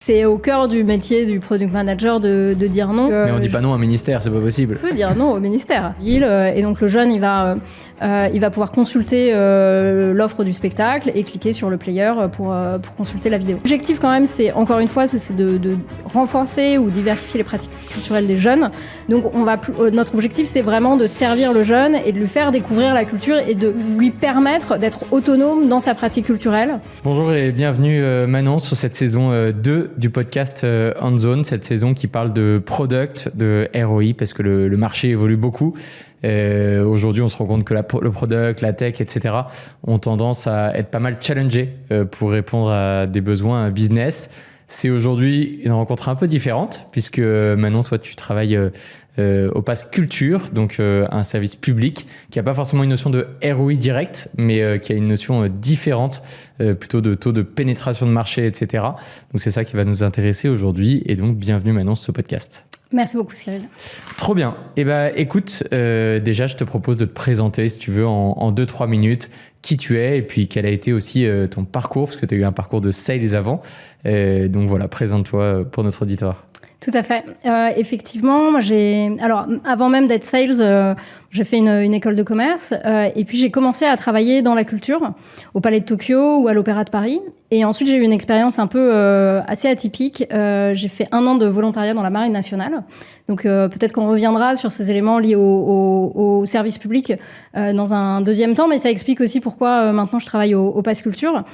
C'est au cœur du métier du product manager de dire non. Mais on dit pas non à un ministère, c'est pas possible. On peut dire non au ministère. Et donc le jeune, il va pouvoir consulter l'offre du spectacle et cliquer sur le player pour consulter la vidéo. L'objectif quand même, c'est encore une fois, c'est de renforcer ou diversifier les pratiques culturelles des jeunes. Donc notre objectif, c'est vraiment de servir le jeune et de lui faire découvrir la culture et de lui permettre d'être autonome dans sa pratique culturelle. Bonjour et bienvenue Manon sur cette saison 2 du podcast On Zone, cette saison qui parle de product, de ROI, parce que le marché évolue beaucoup. Aujourd'hui, on se rend compte que le product, la tech, etc. ont tendance à être pas mal challengés pour répondre à des besoins business. C'est aujourd'hui une rencontre un peu différente, puisque Manon, toi, tu travailles au Pass Culture, donc un service public qui n'a pas forcément une notion de ROI direct, mais qui a une notion différente, plutôt de taux de pénétration de marché, etc. Donc c'est ça qui va nous intéresser aujourd'hui. Et donc, bienvenue Manon sur ce podcast. Merci beaucoup Cyril. Trop bien. Eh ben, écoute, déjà, je te propose de te présenter, si tu veux, en 2-3 minutes, qui tu es et puis quel a été aussi ton parcours, parce que tu as eu un parcours de sales avant. Donc voilà, présente-toi pour notre auditoire. Tout à fait. Effectivement, alors avant même d'être sales, j'ai fait une école de commerce et puis j'ai commencé à travailler dans la culture au Palais de Tokyo ou à l'Opéra de Paris. Et ensuite, j'ai eu une expérience un peu assez atypique. J'ai fait 1 an de volontariat dans la Marine nationale. Donc peut-être qu'on reviendra sur ces éléments liés au service public dans un deuxième temps, mais ça explique aussi pourquoi maintenant je travaille au Pass Culture.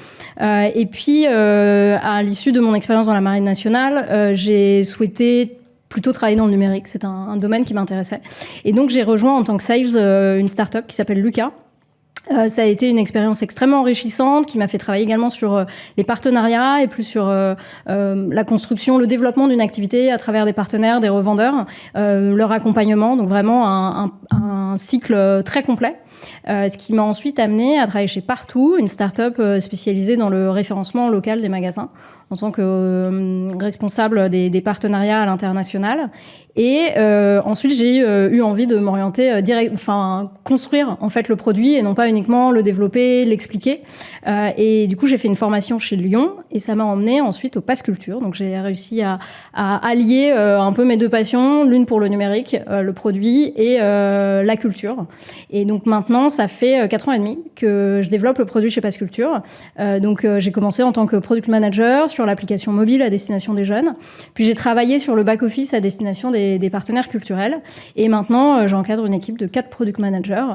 Et puis, à l'issue de mon expérience dans la Marine nationale, j'ai souhaité plutôt travailler dans le numérique. C'est un domaine qui m'intéressait. Et donc, j'ai rejoint en tant que sales une start-up qui s'appelle Lucas. Ça a été une expérience extrêmement enrichissante qui m'a fait travailler également sur les partenariats et plus sur la construction, le développement d'une activité à travers des partenaires, des revendeurs, leur accompagnement. Donc vraiment un cycle très complet. Ce qui m'a ensuite amené à travailler chez Partout, une start-up spécialisée dans le référencement local des magasins, en tant que responsable des partenariats à l'international. Et ensuite, j'ai eu envie de m'orienter construire en fait le produit et non pas uniquement le développer, l'expliquer. Et du coup, j'ai fait une formation chez Lyon et ça m'a emmené ensuite au Pass Culture. Donc, j'ai réussi à allier un peu mes deux passions, l'une pour le numérique, le produit et la culture. Et donc maintenant, ça fait 4 ans et demi que je développe le produit chez Pass Culture. Donc, j'ai commencé en tant que product manager sur l'application mobile à destination des jeunes. Puis j'ai travaillé sur le back-office à destination des partenaires culturels. Et maintenant, j'encadre une équipe de 4 product managers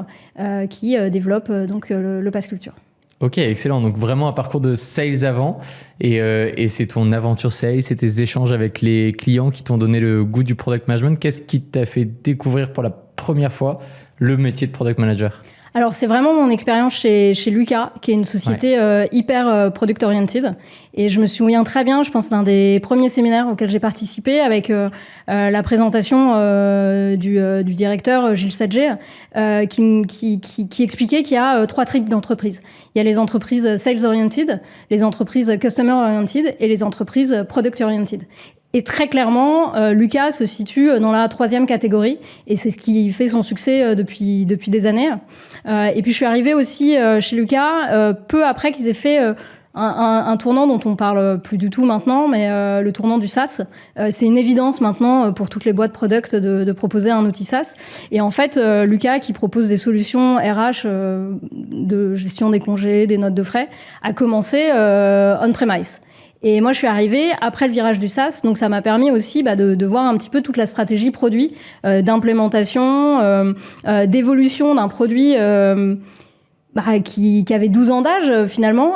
qui développent donc le Pass Culture. Ok, excellent. Donc vraiment un parcours de sales avant. Et c'est ton aventure sales, c'est tes échanges avec les clients qui t'ont donné le goût du product management. Qu'est-ce qui t'a fait découvrir pour la première fois le métier de product manager ? Alors, c'est vraiment mon expérience chez Lucas, qui est une société hyper product-oriented. Et je me souviens très bien, je pense, d'un des premiers séminaires auxquels j'ai participé avec la présentation du directeur Gilles Sadger, qui expliquait qu'il y a 3 types d'entreprises. Il y a les entreprises sales-oriented, les entreprises customer-oriented et les entreprises product-oriented. Et très clairement, Lucas se situe dans la 3e catégorie, et c'est ce qui fait son succès depuis des années. Et puis je suis arrivée aussi chez Lucas peu après qu'ils aient fait un tournant dont on parle plus du tout maintenant, mais le tournant du SaaS. C'est une évidence maintenant pour toutes les boîtes product de proposer un outil SaaS. Et en fait, Lucas, qui propose des solutions RH de gestion des congés, des notes de frais, a commencé on-premise. Et moi, je suis arrivée après le virage du SaaS, donc ça m'a permis aussi de voir un petit peu toute la stratégie produit, d'implémentation, d'évolution d'un produit qui avait 12 ans d'âge finalement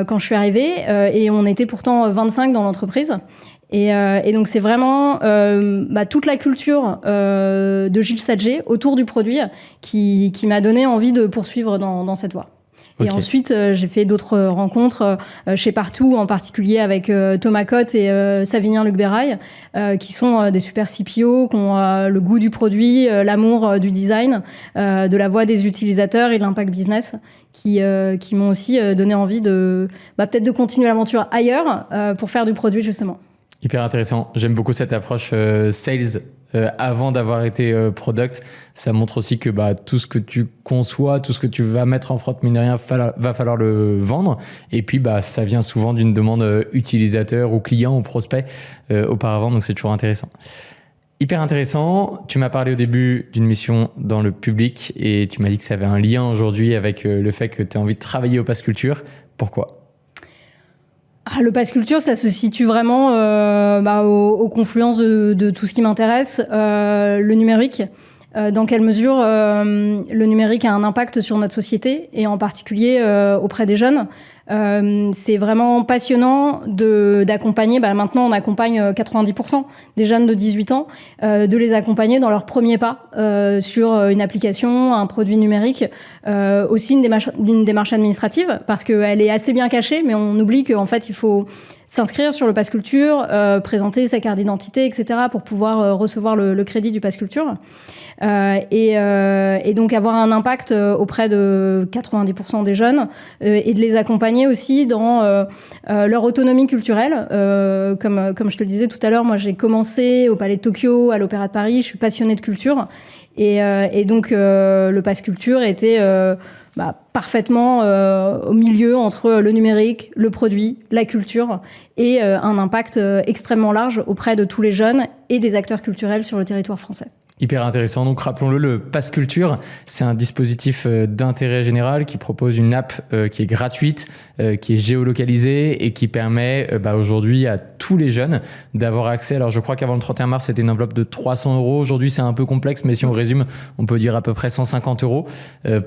quand je suis arrivée, et on était pourtant 25 dans l'entreprise. Et donc c'est vraiment toute la culture de Gilles Sadger autour du produit qui m'a donné envie de poursuivre dans cette voie. Okay. Et ensuite, j'ai fait d'autres rencontres chez Partout, en particulier avec Thomas Cotte et Savinien Lucberail, qui sont des super CPO, qui ont le goût du produit, l'amour du design, de la voix des utilisateurs et de l'impact business, qui m'ont aussi donné envie de peut-être de continuer l'aventure ailleurs pour faire du produit, justement. Hyper intéressant. J'aime beaucoup cette approche sales avant d'avoir été product. Ça montre aussi que tout ce que tu conçois, tout ce que tu vas mettre en prod, mine de rien, va falloir le vendre. Et puis, ça vient souvent d'une demande utilisateur ou client ou prospect auparavant. Donc, c'est toujours intéressant. Hyper intéressant. Tu m'as parlé au début d'une mission dans le public et tu m'as dit que ça avait un lien aujourd'hui avec le fait que tu as envie de travailler au Pass Culture. Pourquoi ? Le Pass Culture, ça se situe vraiment aux confluences de tout ce qui m'intéresse. Le numérique. Dans quelle mesure le numérique a un impact sur notre société et en particulier auprès des jeunes. C'est vraiment passionnant d'accompagner, maintenant on accompagne 90% des jeunes de 18 ans, de les accompagner dans leurs premiers pas sur une application, un produit numérique, aussi une démarche administrative parce qu'elle est assez bien cachée, mais on oublie qu'en fait il faut s'inscrire sur le Pass Culture, présenter sa carte d'identité, etc. pour pouvoir recevoir le crédit du Pass Culture. Et donc avoir un impact auprès de 90% des jeunes et de les accompagner aussi dans leur autonomie culturelle. Comme je te le disais tout à l'heure, moi j'ai commencé au Palais de Tokyo, à l'Opéra de Paris, je suis passionnée de culture et donc le Pass Culture était parfaitement au milieu entre le numérique, le produit, la culture et un impact extrêmement large auprès de tous les jeunes et des acteurs culturels sur le territoire français. Hyper intéressant. Donc, rappelons-le, le Pass Culture, c'est un dispositif d'intérêt général qui propose une app qui est gratuite, qui est géolocalisée et qui permet aujourd'hui à tous les jeunes d'avoir accès. Alors, je crois qu'avant le 31 mars, c'était une enveloppe de 300 €. Aujourd'hui, c'est un peu complexe, mais si on résume, on peut dire à peu près 150 €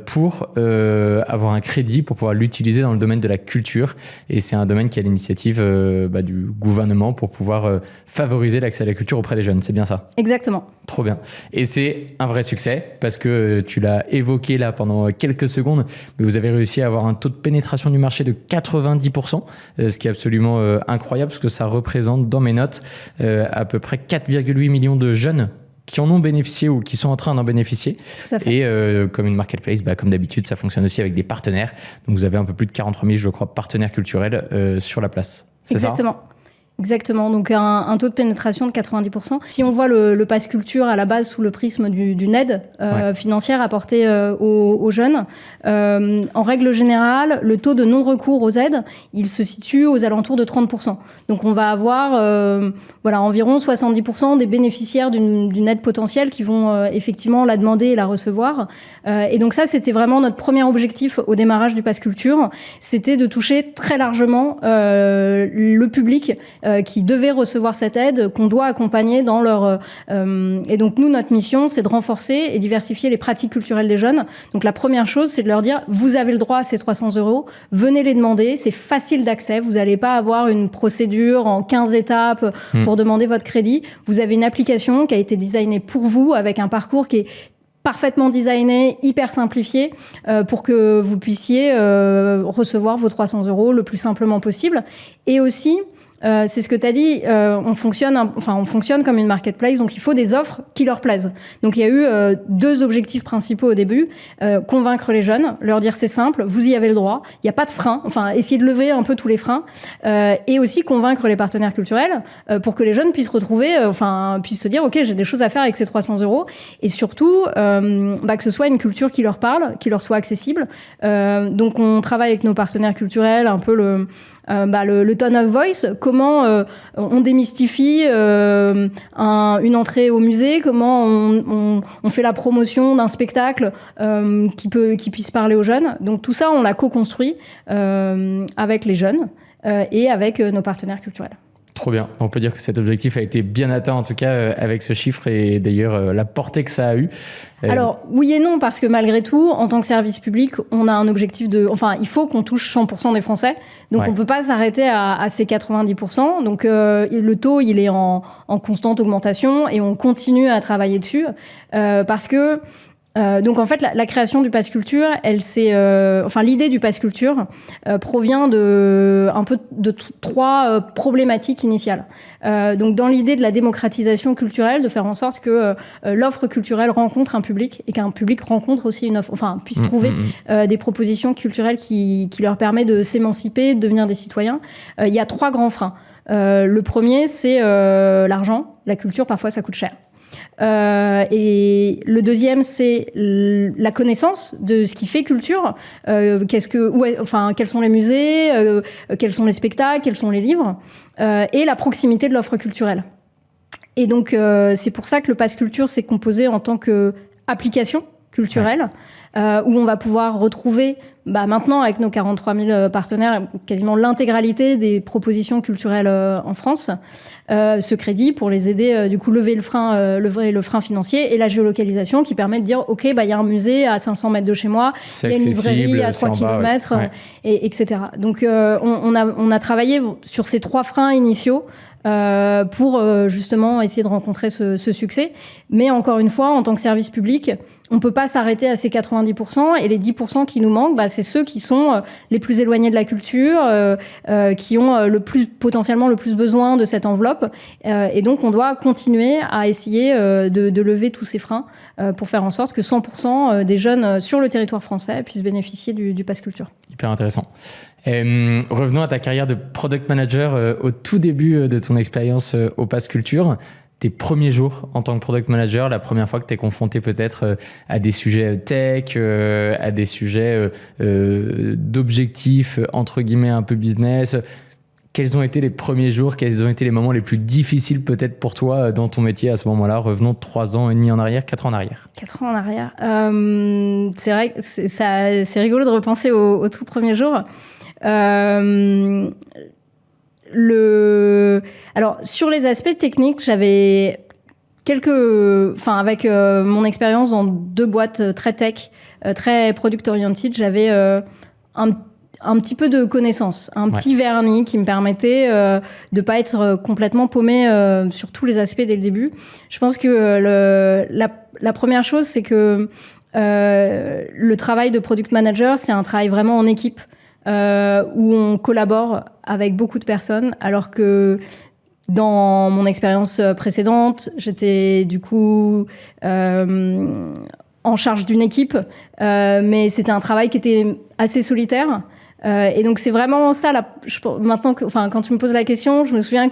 pour avoir un crédit pour pouvoir l'utiliser dans le domaine de la culture. Et c'est un domaine qui est à l'initiative du gouvernement pour pouvoir favoriser l'accès à la culture auprès des jeunes. C'est bien ça ? Exactement. Trop bien. Et c'est un vrai succès parce que tu l'as évoqué là pendant quelques secondes, mais vous avez réussi à avoir un taux de pénétration du marché de 90%, ce qui est absolument incroyable parce que ça représente dans mes notes à peu près 4,8 millions de jeunes qui en ont bénéficié ou qui sont en train d'en bénéficier. Tout à fait. Et comme une marketplace, comme d'habitude, ça fonctionne aussi avec des partenaires. Donc vous avez un peu plus de 43 000, je crois, partenaires culturels sur la place. C'est Exactement. Ça ? Exactement, donc un taux de pénétration de 90%. Si on voit le Pass Culture à la base sous le prisme d'une aide financière apportée aux jeunes, en règle générale, le taux de non-recours aux aides, il se situe aux alentours de 30%. Donc on va avoir environ 70% des bénéficiaires d'une aide potentielle qui vont effectivement la demander et la recevoir. Et donc ça, c'était vraiment notre premier objectif au démarrage du Pass Culture, c'était de toucher très largement le public qui devaient recevoir cette aide, qu'on doit accompagner dans leur... et donc nous, notre mission, c'est de renforcer et diversifier les pratiques culturelles des jeunes. Donc la première chose, c'est de leur dire, vous avez le droit à ces 300 €, venez les demander, c'est facile d'accès, vous n'allez pas avoir une procédure en 15 étapes pour demander votre crédit. Vous avez une application qui a été designée pour vous, avec un parcours qui est parfaitement designé, hyper simplifié, pour que vous puissiez recevoir vos 300 € le plus simplement possible. Et aussi... c'est ce que tu as dit, on fonctionne comme une marketplace, donc il faut des offres qui leur plaisent. Donc il y a eu deux objectifs principaux au début, convaincre les jeunes, leur dire c'est simple, vous y avez le droit, il n'y a pas de frein, essayer de lever un peu tous les freins, et aussi convaincre les partenaires culturels pour que les jeunes puissent puissent se dire ok, j'ai des choses à faire avec ces 300 €, et surtout que ce soit une culture qui leur parle, qui leur soit accessible. Donc on travaille avec nos partenaires culturels un peu le tone of voice, comment on démystifie une entrée au musée, comment on fait la promotion d'un spectacle qui puisse parler aux jeunes. Donc tout ça, on l'a co-construit avec les jeunes et avec nos partenaires culturels. Trop bien. On peut dire que cet objectif a été bien atteint, en tout cas, avec ce chiffre et d'ailleurs la portée que ça a eu. Alors, oui et non, parce que malgré tout, en tant que service public, on a un objectif il faut qu'on touche 100% des Français. Donc, on ne peut pas s'arrêter à ces 90%. Donc, le taux, il est en constante augmentation et on continue à travailler dessus parce que donc en fait la création du Pass Culture, l'idée du Pass Culture provient de trois problématiques initiales. Donc dans l'idée de la démocratisation culturelle, de faire en sorte que l'offre culturelle rencontre un public et qu'un public rencontre aussi une offre, puisse trouver des propositions culturelles qui leur permet de s'émanciper, de devenir des citoyens. Il y a trois grands freins. Le premier, c'est l'argent. La culture, parfois, ça coûte cher. Et le deuxième, c'est la connaissance de ce qui fait culture. Quels sont les musées, quels sont les spectacles, quels sont les livres, et la proximité de l'offre culturelle. Et donc, c'est pour ça que le Pass Culture s'est composé en tant qu'application culturelle, où on va pouvoir retrouver, maintenant avec nos 43 000 partenaires, quasiment l'intégralité des propositions culturelles en France. Ce crédit pour les aider, lever le frein financier, et la géolocalisation qui permet de dire, OK, y a un musée à 500 mètres de chez moi, il y a une librairie à 3 km, etc. Donc, on a travaillé sur ces 3 freins initiaux pour justement essayer de rencontrer ce succès. Mais encore une fois, en tant que service public, on ne peut pas s'arrêter à ces 90%, et les 10% qui nous manquent, c'est ceux qui sont les plus éloignés de la culture, qui ont potentiellement le plus besoin de cette enveloppe. Et donc, on doit continuer à essayer de lever tous ces freins pour faire en sorte que 100% des jeunes sur le territoire français puissent bénéficier du Pass Culture. Hyper intéressant. Revenons à ta carrière de product manager au tout début de ton expérience au Pass Culture. Tes premiers jours en tant que product manager, la première fois que tu es confronté peut-être à des sujets tech, à des sujets d'objectifs, entre guillemets, un peu business. Quels ont été les premiers jours, quels ont été les moments les plus difficiles peut-être pour toi dans ton métier à ce moment-là? Revenons 3 ans et demi en arrière, 4 ans en arrière. 4 ans en arrière. C'est vrai que c'est rigolo de repenser au tout premier jour. Alors, sur les aspects techniques, j'avais avec mon expérience dans 2 boîtes très tech, très product-oriented, j'avais un petit peu de connaissances, petit vernis qui me permettait de pas être complètement paumé sur tous les aspects dès le début. Je pense que la première chose, c'est que le travail de product manager, c'est un travail vraiment en équipe, où on collabore avec beaucoup de personnes, alors que dans mon expérience précédente, j'étais du coup en charge d'une équipe, mais c'était un travail qui était assez solitaire. Et donc c'est vraiment ça, maintenant, quand tu me poses la question, je me souviens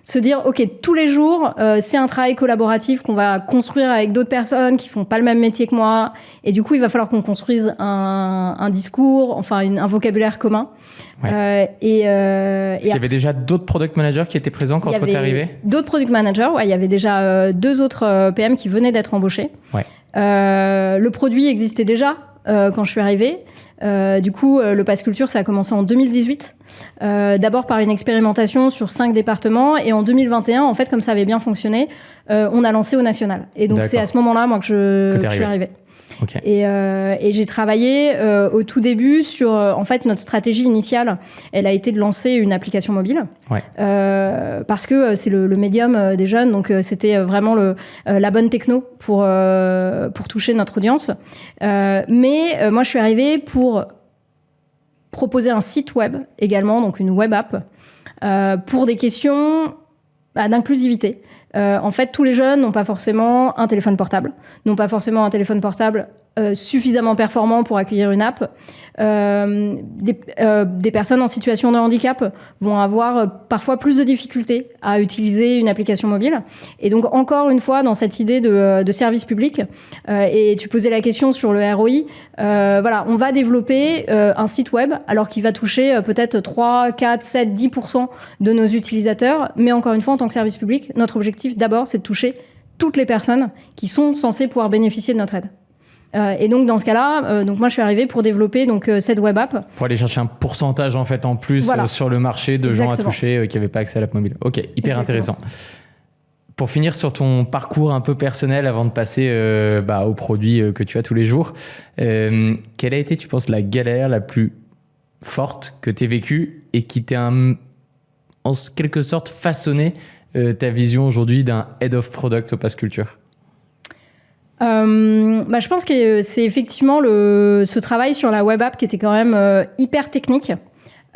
se dire, OK, tous les jours, c'est un travail collaboratif qu'on va construire avec d'autres personnes qui font pas le même métier que moi. Et du coup, il va falloir qu'on construise un discours, un vocabulaire commun. Ouais. Est-ce qu'il y avait déjà d'autres product managers qui étaient présents quand tu es arrivé? D'autres product managers, il y avait déjà 2 autres PM qui venaient d'être embauchés. Ouais. Le produit existait déjà quand je suis arrivée. Du coup, le Pass Culture, ça a commencé en 2018. D'abord par une expérimentation sur 5 départements. Et en 2021, en fait, comme ça avait bien fonctionné, on a lancé au national. Et donc, c'est à ce moment-là, moi, que je suis arrivée. Okay. Et j'ai travaillé au tout début sur, en fait, notre stratégie initiale. Elle a été de lancer une application mobile. Ouais. Parce que c'est le médium des jeunes. Donc, c'était vraiment la bonne techno pour toucher notre audience. Mais moi, je suis arrivée pour proposer un site web également, donc une web app, pour des questions d'inclusivité. En fait, tous les jeunes n'ont pas forcément un téléphone portable, suffisamment performant pour accueillir une app. Des personnes en situation de handicap vont avoir parfois plus de difficultés à utiliser une application mobile. Et donc, encore une fois, dans cette idée de service public, et tu posais la question sur le ROI, on va développer un site web, alors qu'il va toucher peut-être 3, 4, 7, 10% de nos utilisateurs. Mais encore une fois, en tant que service public, notre objectif d'abord, c'est de toucher toutes les personnes qui sont censées pouvoir bénéficier de notre aide. Et donc dans ce cas-là, moi je suis arrivée pour développer cette web app. Pour aller chercher un pourcentage en fait en plus sur le marché de gens à toucher qui n'avaient pas accès à l'app mobile. Ok, hyper intéressant. Pour finir sur ton parcours un peu personnel avant de passer aux produits que tu as tous les jours, quelle a été, tu penses, la galère la plus forte que tu aies vécue et qui t'a en quelque sorte façonné ta vision aujourd'hui d'un Head of Product au Pass Culture? Je pense que c'est effectivement ce travail sur la web app qui était quand même hyper technique.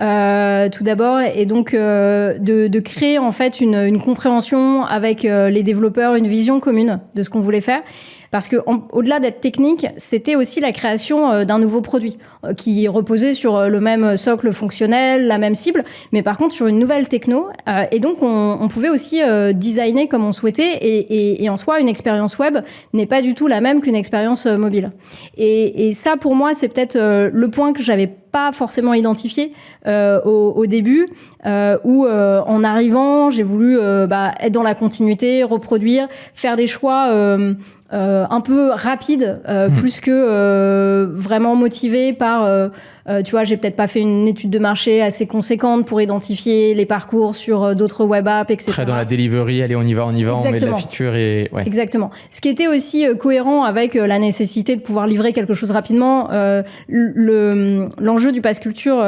tout d'abord, et donc de créer en fait une compréhension avec les développeurs, une vision commune de ce qu'on voulait faire. Parce que au-delà d'être technique, c'était aussi la création d'un nouveau produit qui reposait sur le même socle fonctionnel, la même cible, mais par contre sur une nouvelle techno. Et donc on pouvait aussi designer comme on souhaitait. Et en soi, une expérience web n'est pas du tout la même qu'une expérience mobile. Et ça, pour moi, c'est peut-être le point que j'avais pas forcément identifié au début, où en arrivant, j'ai voulu être dans la continuité, reproduire, faire des choix un peu rapide, plus que vraiment motivé par tu vois, j'ai peut-être pas fait une étude de marché assez conséquente pour identifier les parcours sur d'autres web apps, etc. Très dans la delivery, allez, on y va, Exactement. on met de la feature et... Ouais. Exactement. Ce qui était aussi cohérent avec la nécessité de pouvoir livrer quelque chose rapidement. L'enjeu du Pass Culture,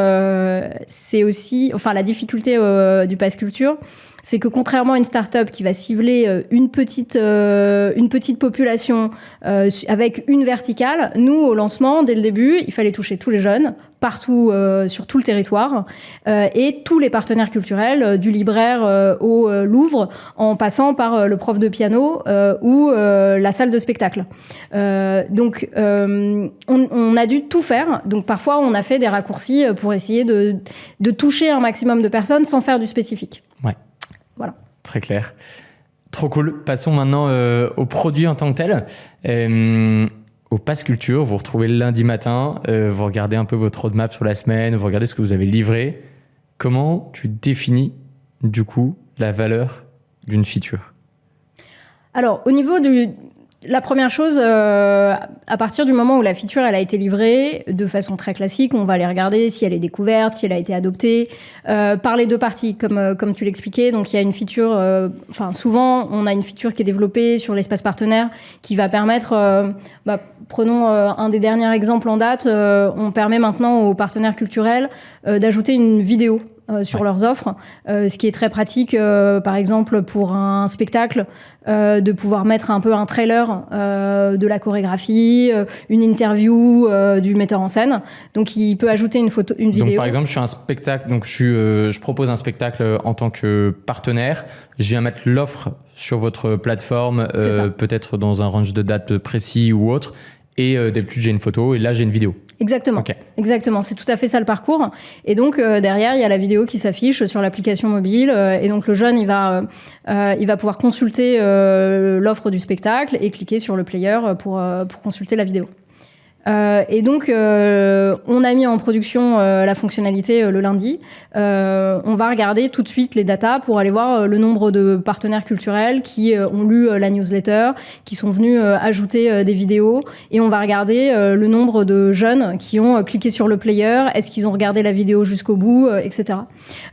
c'est aussi... Enfin, la difficulté du Pass Culture, c'est que contrairement à une start-up qui va cibler une petite population avec une verticale, nous, au lancement, dès le début, il fallait toucher tous les jeunes, partout, sur tout le territoire, et tous les partenaires culturels, du libraire au Louvre, en passant par le prof de piano ou la salle de spectacle. Donc, on a dû tout faire. Donc, parfois, on a fait des raccourcis pour essayer de toucher un maximum de personnes sans faire du spécifique. Ouais. Voilà. Très clair. Trop cool. Passons maintenant au produit en tant que tel. Au Pass Culture, vous retrouvez le lundi matin, vous regardez un peu votre roadmap sur la semaine, vous regardez ce que vous avez livré. Comment tu définis, du coup, la valeur d'une feature ? Alors, au niveau la première chose, à partir du moment où la feature elle a été livrée, de façon très classique, on va aller regarder si elle est découverte, si elle a été adoptée, par les deux parties, comme tu l'expliquais. Donc il y a une feature, souvent on a une feature qui est développée sur l'espace partenaire qui va permettre, prenons un des derniers exemples en date, on permet maintenant aux partenaires culturels d'ajouter une vidéo sur leurs offres, ce qui est très pratique, par exemple pour un spectacle, de pouvoir mettre un peu un trailer de la chorégraphie, une interview du metteur en scène. Donc il peut ajouter une vidéo. Donc par exemple, je suis un spectacle, donc je propose un spectacle en tant que partenaire. Je viens mettre l'offre sur votre plateforme, peut-être dans un range de date précis ou autre. Et d'habitude, j'ai une photo et là, j'ai une vidéo. Exactement. Okay. Exactement. C'est tout à fait ça le parcours. Et donc, derrière, il y a la vidéo qui s'affiche sur l'application mobile. Et donc, le jeune, il va pouvoir consulter l'offre du spectacle et cliquer sur le player pour consulter la vidéo. Et donc, on a mis en production la fonctionnalité le lundi. On va regarder tout de suite les datas pour aller voir le nombre de partenaires culturels qui ont lu la newsletter, qui sont venus ajouter des vidéos. Et on va regarder le nombre de jeunes qui ont cliqué sur le player. Est-ce qu'ils ont regardé la vidéo jusqu'au bout, etc.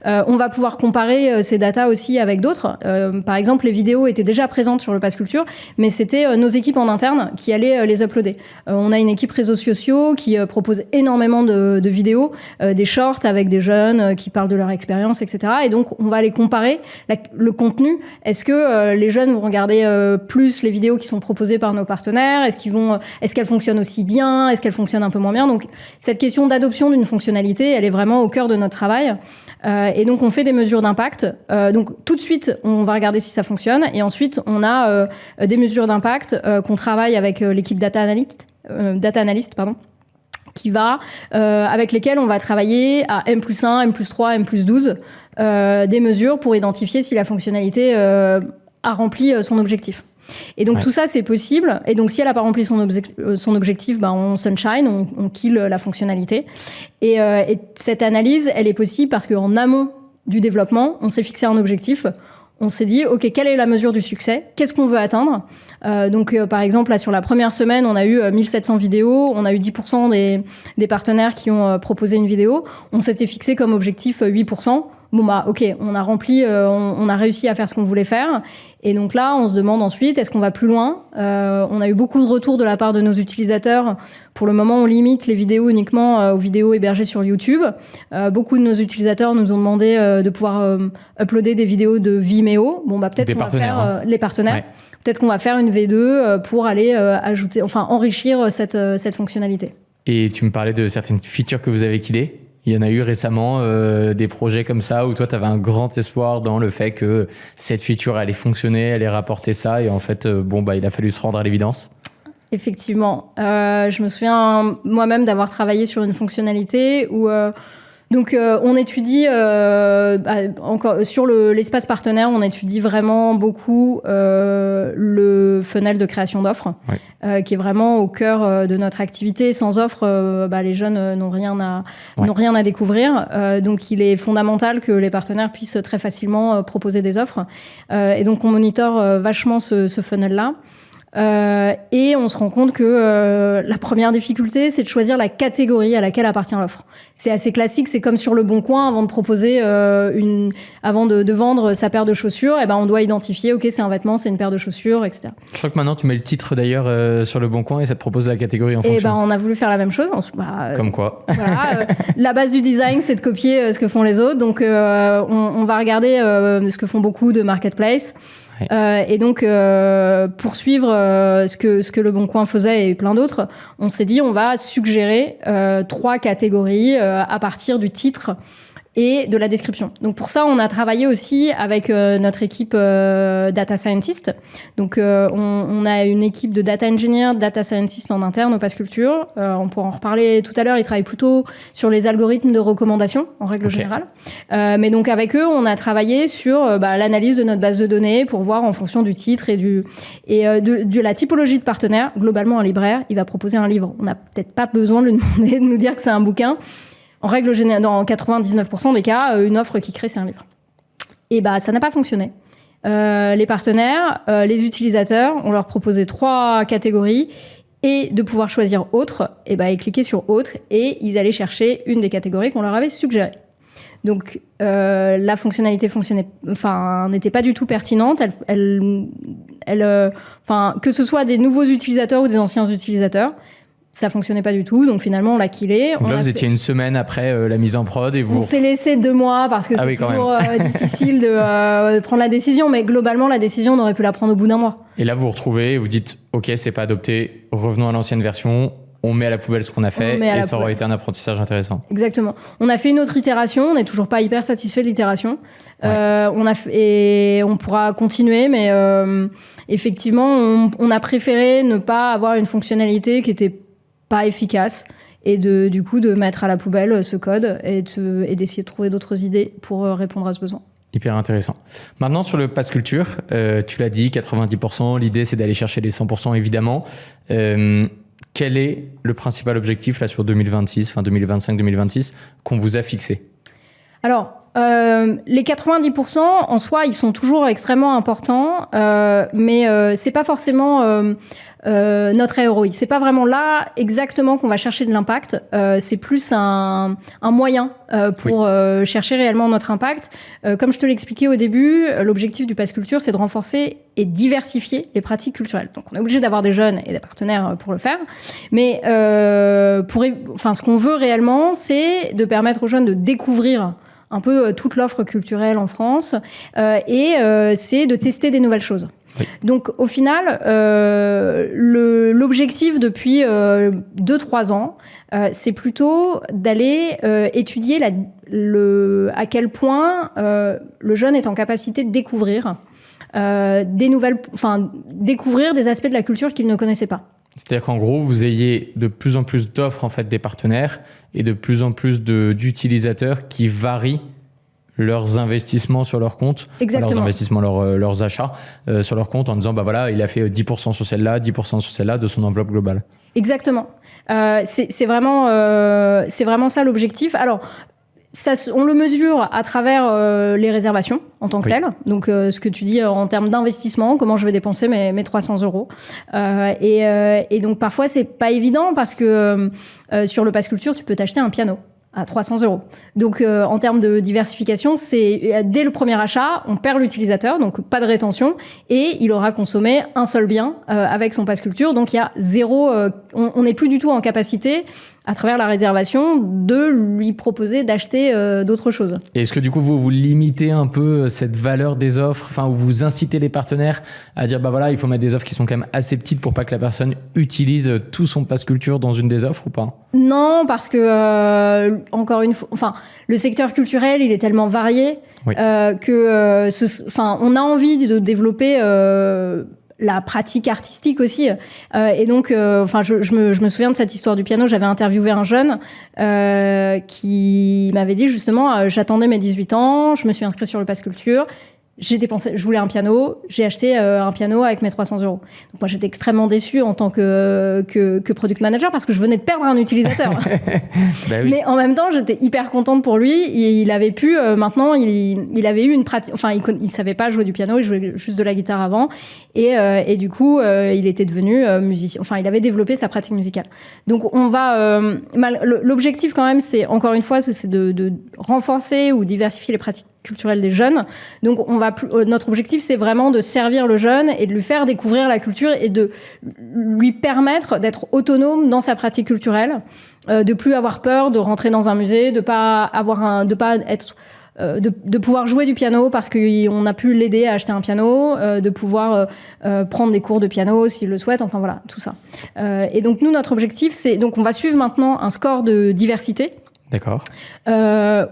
On va pouvoir comparer ces datas aussi avec d'autres. Par exemple, les vidéos étaient déjà présentes sur le Pass Culture, mais c'était nos équipes en interne qui allaient les uploader. On a une équipe réseaux sociaux qui proposent énormément de vidéos, des shorts avec des jeunes qui parlent de leur expérience, etc. Et donc, on va aller comparer le contenu. Est-ce que les jeunes vont regarder plus les vidéos qui sont proposées par nos partenaires ? Est-ce qu'elles fonctionnent aussi bien ? Est-ce qu'elles fonctionnent un peu moins bien ? Donc, cette question d'adoption d'une fonctionnalité, elle est vraiment au cœur de notre travail. Et donc, on fait des mesures d'impact. Donc, tout de suite, on va regarder si ça fonctionne. Et ensuite, on a des mesures d'impact qu'on travaille avec l'équipe data analyst, avec lesquels on va travailler à M+1, M+3, M+12, des mesures pour identifier si la fonctionnalité a rempli son objectif. Et donc tout ça, c'est possible. Et donc si elle n'a pas rempli son objectif, on sunshine, on kill la fonctionnalité. Et cette analyse, elle est possible parce qu'en amont du développement, on s'est fixé un objectif. On s'est dit, OK, quelle est la mesure du succès ? Qu'est-ce qu'on veut atteindre ? Par exemple, là, sur la première semaine, on a eu 1700 vidéos. On a eu 10% des partenaires qui ont proposé une vidéo. On s'était fixé comme objectif 8%. OK, on a rempli, on a réussi à faire ce qu'on voulait faire. Et donc là, on se demande ensuite, est-ce qu'on va plus loin ? On a eu beaucoup de retours de la part de nos utilisateurs. Pour le moment, on limite les vidéos uniquement aux vidéos hébergées sur YouTube. Beaucoup de nos utilisateurs nous ont demandé de pouvoir uploader des vidéos de Vimeo. Peut-être qu'on va faire les partenaires. Ouais. Peut-être qu'on va faire une V2 pour aller enrichir cette fonctionnalité. Et tu me parlais de certaines features que vous avez killées. Il y en a eu récemment des projets comme ça où toi, tu avais un grand espoir dans le fait que cette feature allait fonctionner, allait rapporter ça. Et en fait, il a fallu se rendre à l'évidence. Effectivement. Je me souviens moi-même d'avoir travaillé sur une fonctionnalité où... on étudie encore sur l'espace partenaire, on étudie vraiment beaucoup le funnel de création d'offres, qui est vraiment au cœur de notre activité. Sans offres, les jeunes n'ont rien à découvrir. Donc, il est fondamental que les partenaires puissent très facilement proposer des offres. Et donc, on monitore vachement ce funnel-là. Et on se rend compte que la première difficulté, c'est de choisir la catégorie à laquelle appartient l'offre. C'est assez classique, c'est comme sur Le Bon Coin, avant de proposer avant de vendre sa paire de chaussures, on doit identifier, ok, c'est un vêtement, c'est une paire de chaussures, etc. Je crois que maintenant tu mets le titre d'ailleurs sur Le Bon Coin et ça te propose la catégorie en fonction. On a voulu faire la même chose. Comme quoi. Voilà, la base du design, c'est de copier ce que font les autres. Donc on va regarder ce que font beaucoup de marketplace. Et donc, pour suivre ce que Le Bon Coin faisait et plein d'autres, on s'est dit on va suggérer 3 catégories à partir du titre et de la description. Donc pour ça, on a travaillé aussi avec notre équipe data scientist. Donc on a une équipe de data engineer, data scientist en interne au Pass Culture. On pourra en reparler tout à l'heure. Ils travaillent plutôt sur les algorithmes de recommandation en règle générale. Mais donc avec eux, on a travaillé sur l'analyse de notre base de données pour voir en fonction du titre et de la typologie de partenaire. Globalement, un libraire, il va proposer un livre. On n'a peut-être pas besoin de lui demander de nous dire que c'est un bouquin. En règle générale, dans 99% des cas, une offre qui crée, c'est un livre. Et ça n'a pas fonctionné. Les partenaires, les utilisateurs, on leur proposait 3 catégories et de pouvoir choisir autre, ils cliquaient sur autre et ils allaient chercher une des catégories qu'on leur avait suggérées. Donc la fonctionnalité n'était pas du tout pertinente. Que ce soit des nouveaux utilisateurs ou des anciens utilisateurs, ça fonctionnait pas du tout, donc finalement on l'a killé. Donc là vous étiez une semaine après la mise en prod et on s'est laissé 2 mois parce que c'est toujours difficile de prendre la décision, mais globalement la décision on aurait pu la prendre au bout d'un mois. Et là vous vous retrouvez et vous dites ok c'est pas adopté, revenons à l'ancienne version, on met à la poubelle ce qu'on a fait et ça aurait été un apprentissage intéressant. Exactement. On a fait une autre itération, on n'est toujours pas hyper satisfait de l'itération. Et on pourra continuer, mais effectivement on a préféré ne pas avoir une fonctionnalité qui était pas efficace et du coup de mettre à la poubelle ce code et d'essayer de trouver d'autres idées pour répondre à ce besoin. Hyper intéressant. Maintenant sur le Pass Culture, tu l'as dit, 90%, l'idée c'est d'aller chercher les 100% évidemment. Quel est le principal objectif là sur 2026, fin 2025-2026 qu'on vous a fixé ? Alors, les 90% en soi, ils sont toujours extrêmement importants, mais c'est pas forcément notre ROI. C'est pas vraiment là exactement qu'on va chercher de l'impact. C'est plus un moyen pour chercher réellement notre impact. Comme je te l'expliquais au début, l'objectif du Pass Culture, c'est de renforcer et diversifier les pratiques culturelles. Donc, on est obligé d'avoir des jeunes et des partenaires pour le faire. Mais ce qu'on veut réellement, c'est de permettre aux jeunes de découvrir un peu toute l'offre culturelle en France et c'est de tester des nouvelles choses. Oui. Donc au final, l'objectif depuis 2-3 ans, c'est plutôt d'aller étudier à quel point le jeune est en capacité de découvrir découvrir des aspects de la culture qu'il ne connaissait pas. C'est-à-dire qu'en gros, vous ayez de plus en plus d'offres en fait, des partenaires et de plus en plus d'utilisateurs qui varient leurs investissements sur leur compte, leurs achats sur leur compte en disant il a fait 10% sur celle-là, 10% sur celle-là de son enveloppe globale. Exactement. C'est vraiment ça l'objectif. Alors, on le mesure à travers les réservations en tant que telles. Donc, ce que tu dis en termes d'investissement, comment je vais dépenser mes 300 €. Et donc, parfois, c'est pas évident parce que sur le Pass Culture, tu peux t'acheter un piano à 300 €. Donc, en termes de diversification, c'est dès le premier achat, on perd l'utilisateur, donc pas de rétention, et il aura consommé un seul bien avec son Pass Culture. Donc, il y a zéro. On n'est plus du tout en capacité à travers la réservation, de lui proposer d'acheter d'autres choses. Et est-ce que du coup, vous limitez un peu cette valeur des offres, enfin, où vous incitez les partenaires à dire, bah voilà, il faut mettre des offres qui sont quand même assez petites pour pas que la personne utilise tout son pass culture dans une des offres ou pas? Non, parce que, encore une fois, enfin, le secteur culturel, il est tellement varié Oui. on a envie de développer la pratique artistique aussi. Et donc, je me souviens de cette histoire du piano. J'avais interviewé un jeune qui m'avait dit justement, j'attendais mes 18 ans, je me suis inscrite sur le Pass Culture. J'ai dépensé, je voulais un piano, j'ai acheté un piano avec mes 300 €. Donc moi, j'étais extrêmement déçue en tant que product manager parce que je venais de perdre un utilisateur. Bah oui. Mais en même temps, j'étais hyper contente pour lui. Il avait pu, maintenant, il avait eu une pratique. Enfin, il savait pas jouer du piano, il jouait juste de la guitare avant. Et du coup, il était devenu musicien. Enfin, il avait développé sa pratique musicale. Donc, on va. L'objectif, quand même, c'est, encore une fois, c'est de renforcer ou diversifier les pratiques culturelles des jeunes. Donc, notre objectif, c'est vraiment de servir le jeune et de lui faire découvrir la culture et de lui permettre d'être autonome dans sa pratique culturelle, de plus avoir peur de rentrer dans un musée, de pouvoir jouer du piano parce qu'on a pu l'aider à acheter un piano, de pouvoir prendre des cours de piano s'il le souhaite, enfin voilà, tout ça. Et donc nous, notre objectif, c'est, donc on va suivre maintenant un score de diversité. D'accord.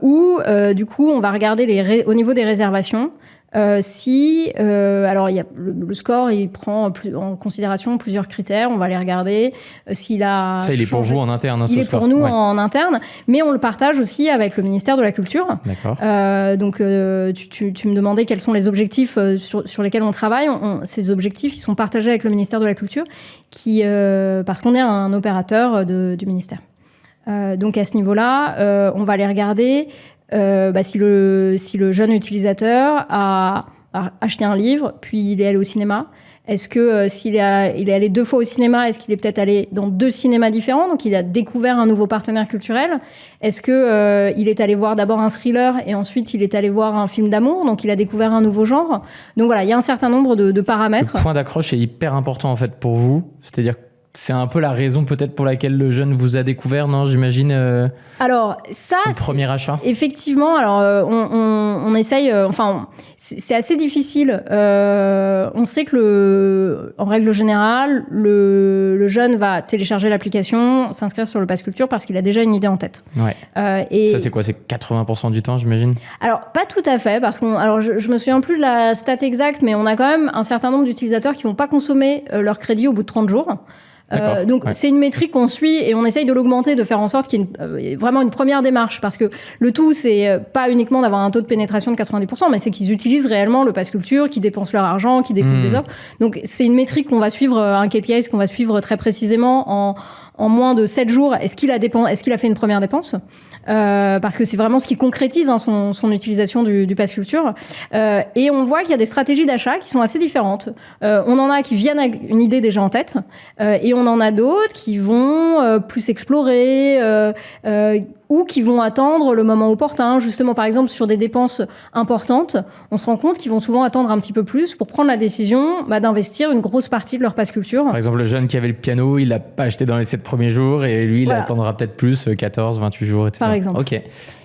Où du coup, on va regarder au niveau des réservations. Alors il y a le score, il prend en considération plusieurs critères. On va les regarder. S'il a ça, il est pour vous en interne, il est pour nous en interne, mais on le partage aussi avec le ministère de la Culture. D'accord. Donc tu me demandais quels sont les objectifs sur lesquels on travaille. Ces objectifs, ils sont partagés avec le ministère de la Culture, parce qu'on est un opérateur du ministère. Donc à ce niveau-là, on va les regarder. Si le jeune utilisateur a acheté un livre, puis il est allé au cinéma, est-ce que s'il est allé 2 fois au cinéma, est-ce qu'il est peut-être allé dans 2 cinémas différents, donc il a découvert un nouveau partenaire culturel? Est-ce que il est allé voir d'abord un thriller et ensuite il est allé voir un film d'amour, donc il a découvert un nouveau genre? Donc voilà, il y a un certain nombre de paramètres. Le point d'accroche est hyper important en fait pour vous, c'est-à-dire c'est un peu la raison peut-être pour laquelle le jeune vous a découvert, non, j'imagine, alors, ça, son premier achat. Effectivement, alors on essaye, c'est assez difficile. On sait que en règle générale, le jeune va télécharger l'application, s'inscrire sur le Pass Culture parce qu'il a déjà une idée en tête. Ouais. Et ça, c'est quoi? C'est 80% du temps, j'imagine? Alors, pas tout à fait, parce je me souviens plus de la stat exacte, mais on a quand même un certain nombre d'utilisateurs qui vont pas consommer leur crédit au bout de 30 jours. Donc c'est une métrique qu'on suit et on essaye de l'augmenter, de faire en sorte qu'il y ait vraiment une première démarche, parce que le tout, c'est pas uniquement d'avoir un taux de pénétration de 90%, mais c'est qu'ils utilisent réellement le Pass Culture, qu'ils dépensent leur argent, qu'ils découvrent des offres. Donc c'est une métrique qu'on va suivre, un KPI qu'on va suivre très précisément en moins de 7 jours. Est-ce qu'il a fait une première dépense? Parce que c'est vraiment ce qui concrétise son utilisation du Pass Culture. Et on voit qu'il y a des stratégies d'achat qui sont assez différentes. On en a qui viennent avec une idée déjà en tête, et on en a d'autres qui vont plus explorer, ou qui vont attendre le moment opportun. Justement, par exemple, sur des dépenses importantes, on se rend compte qu'ils vont souvent attendre un petit peu plus pour prendre la décision d'investir une grosse partie de leur Pass Culture. Par exemple, le jeune qui avait le piano, il l'a pas acheté dans les 7 premiers jours, et lui, il attendra peut-être plus, 14, 28 jours, etc. Par exemple. Ok,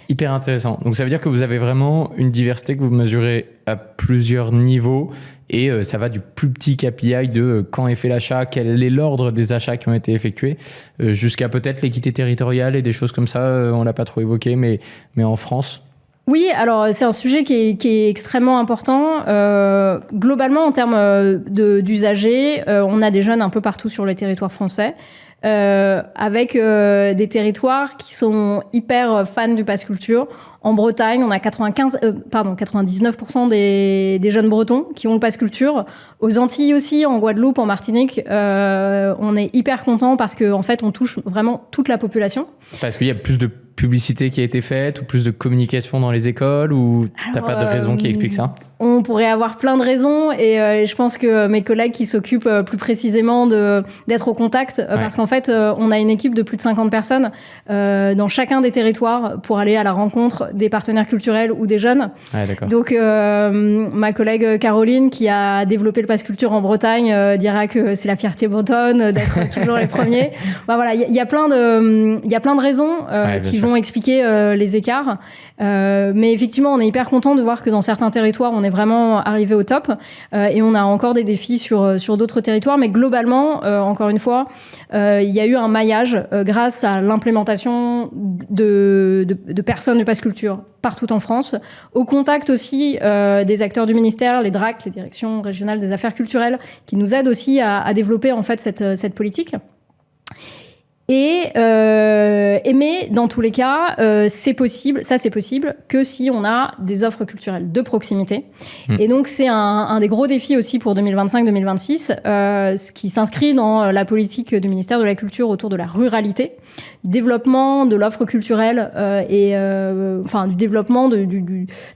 hyper intéressant. Donc ça veut dire que vous avez vraiment une diversité que vous mesurez à plusieurs niveaux, et ça va du plus petit KPI de quand est fait l'achat, quel est l'ordre des achats qui ont été effectués, jusqu'à peut-être l'équité territoriale et des choses comme ça. On l'a pas trop évoqué, mais en France. Oui, alors c'est un sujet qui est extrêmement important. Globalement, en termes d'usagers, on a des jeunes un peu partout sur le territoire français, avec des territoires qui sont hyper fans du Pass Culture. En Bretagne, on a 99% des jeunes Bretons qui ont le Pass Culture. Aux Antilles aussi, en Guadeloupe, en Martinique, on est hyper contents parce qu'en fait, on touche vraiment toute la population. Parce qu'il y a plus de publicité qui a été faite ou plus de communication dans les écoles, ou t'as pas de raison qui explique ça? On pourrait avoir plein de raisons et je pense que mes collègues qui s'occupent plus précisément d'être au contact, parce qu'en fait, on a une équipe de plus de 50 personnes dans chacun des territoires pour aller à la rencontre des partenaires culturels ou des jeunes. Donc, ma collègue Caroline, qui a développé le Pass Culture en Bretagne, dira que c'est la fierté bretonne d'être toujours les premiers. Voilà, il y a plein de raisons qui vont expliquer les écarts. Mais effectivement, on est hyper content de voir que dans certains territoires, on est vraiment arrivé au top et on a encore des défis sur d'autres territoires. Mais globalement, encore une fois, il y a eu un maillage grâce à l'implémentation de personnes du Pass Culture partout en France, au contact aussi des acteurs du ministère, les DRAC, les directions régionales des affaires culturelles, qui nous aident aussi à développer en fait cette politique. Mais dans tous les cas, c'est possible que si on a des offres culturelles de proximité. Et donc, c'est un des gros défis aussi pour 2025-2026, ce qui s'inscrit dans la politique du ministère de la Culture autour de la ruralité, du développement de l'offre culturelle du développement de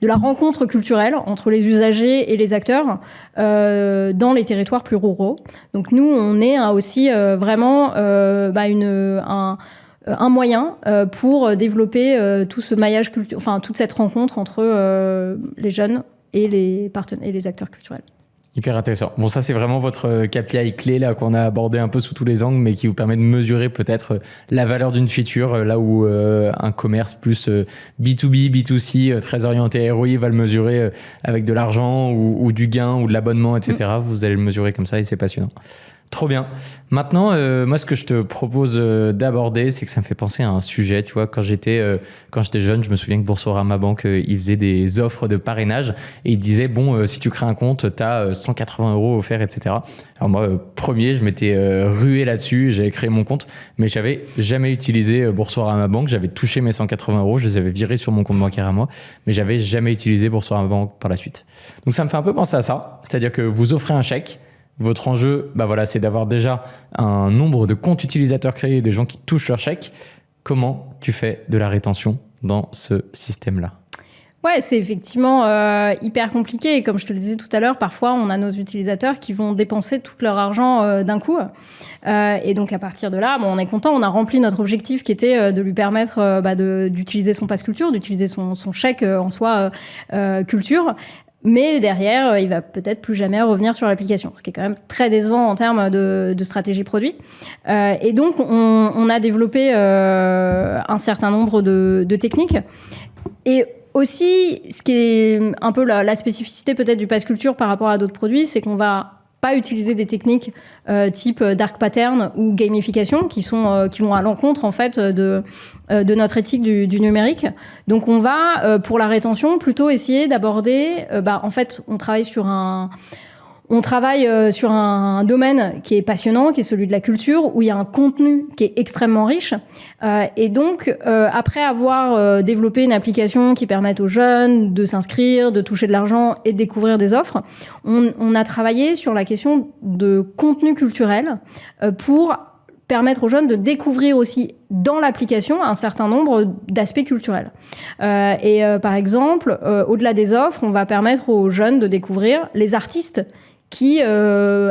la rencontre culturelle entre les usagers et les acteurs dans les territoires plus ruraux. Donc, nous, on est aussi vraiment un moyen pour développer tout ce maillage toute cette rencontre entre les jeunes et les acteurs culturels. Hyper intéressant. Bon, ça, c'est vraiment votre KPI clé là qu'on a abordé un peu sous tous les angles, mais qui vous permet de mesurer peut-être la valeur d'une feature, là où un commerce plus B2B, B2C, très orienté ROI, va le mesurer avec de l'argent ou du gain ou de l'abonnement, etc. Vous allez le mesurer comme ça et c'est passionnant. Trop bien. Maintenant, moi, ce que je te propose d'aborder, c'est que ça me fait penser à un sujet. Tu vois, quand j'étais jeune, je me souviens que Boursorama Banque, il faisait des offres de parrainage et il disait, si tu crées un compte, tu as 180 € offerts, etc. Alors moi, premier, je m'étais rué là-dessus, j'avais créé mon compte, mais j'avais jamais utilisé Boursorama Banque. J'avais touché mes 180 €, je les avais virés sur mon compte bancaire à moi, mais j'avais jamais utilisé Boursorama Banque par la suite. Donc ça me fait un peu penser à ça, c'est-à-dire que vous offrez un chèque. Votre enjeu, c'est d'avoir déjà un nombre de comptes utilisateurs créés, des gens qui touchent leur chèque. Comment tu fais de la rétention dans ce système-là ? Ouais, c'est effectivement hyper compliqué. Et comme je te le disais tout à l'heure, parfois, on a nos utilisateurs qui vont dépenser tout leur argent d'un coup. Et donc, à partir de là, on est content. On a rempli notre objectif qui était de lui permettre d'utiliser son Pass Culture, d'utiliser son chèque en soi culture. Mais derrière, il va peut-être plus jamais revenir sur l'application, ce qui est quand même très décevant en termes de stratégie produit. Et donc, on a développé un certain nombre de techniques. Et aussi, ce qui est un peu la spécificité peut-être du Pass Culture par rapport à d'autres produits, c'est qu'on va pas utiliser des techniques type dark pattern ou gamification qui vont à l'encontre en fait de notre éthique du numérique. Donc on va pour la rétention plutôt essayer d'aborder en fait on travaille sur un domaine qui est passionnant, qui est celui de la culture, où il y a un contenu qui est extrêmement riche. Et donc, après avoir développé une application qui permette aux jeunes de s'inscrire, de toucher de l'argent et de découvrir des offres, on a travaillé sur la question de contenu culturel pour permettre aux jeunes de découvrir aussi dans l'application un certain nombre d'aspects culturels. Par exemple, au-delà des offres, on va permettre aux jeunes de découvrir les artistes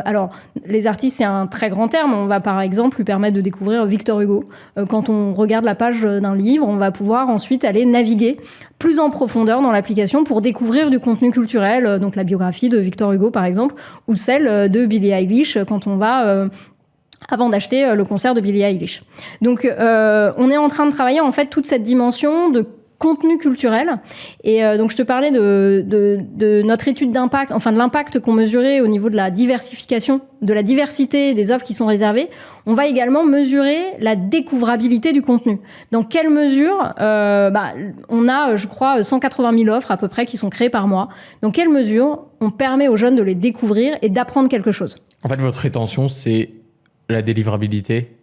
alors, les artistes, c'est un très grand terme. On va, par exemple, lui permettre de découvrir Victor Hugo. Quand on regarde la page d'un livre, on va pouvoir ensuite aller naviguer plus en profondeur dans l'application pour découvrir du contenu culturel, donc la biographie de Victor Hugo, par exemple, ou celle de Billie Eilish, quand on va... avant d'acheter le concert de Billie Eilish. Donc, on est en train de travailler, en fait, toute cette dimension de contenu culturel. Et donc, je te parlais de notre étude d'impact, enfin de l'impact qu'on mesurait au niveau de la diversification, de la diversité des offres qui sont réservées. On va également mesurer la découvrabilité du contenu. Dans quelle mesure on a, je crois, 180 000 offres à peu près qui sont créées par mois. Dans quelle mesure on permet aux jeunes de les découvrir et d'apprendre quelque chose ? En fait, votre rétention, c'est la délivrabilité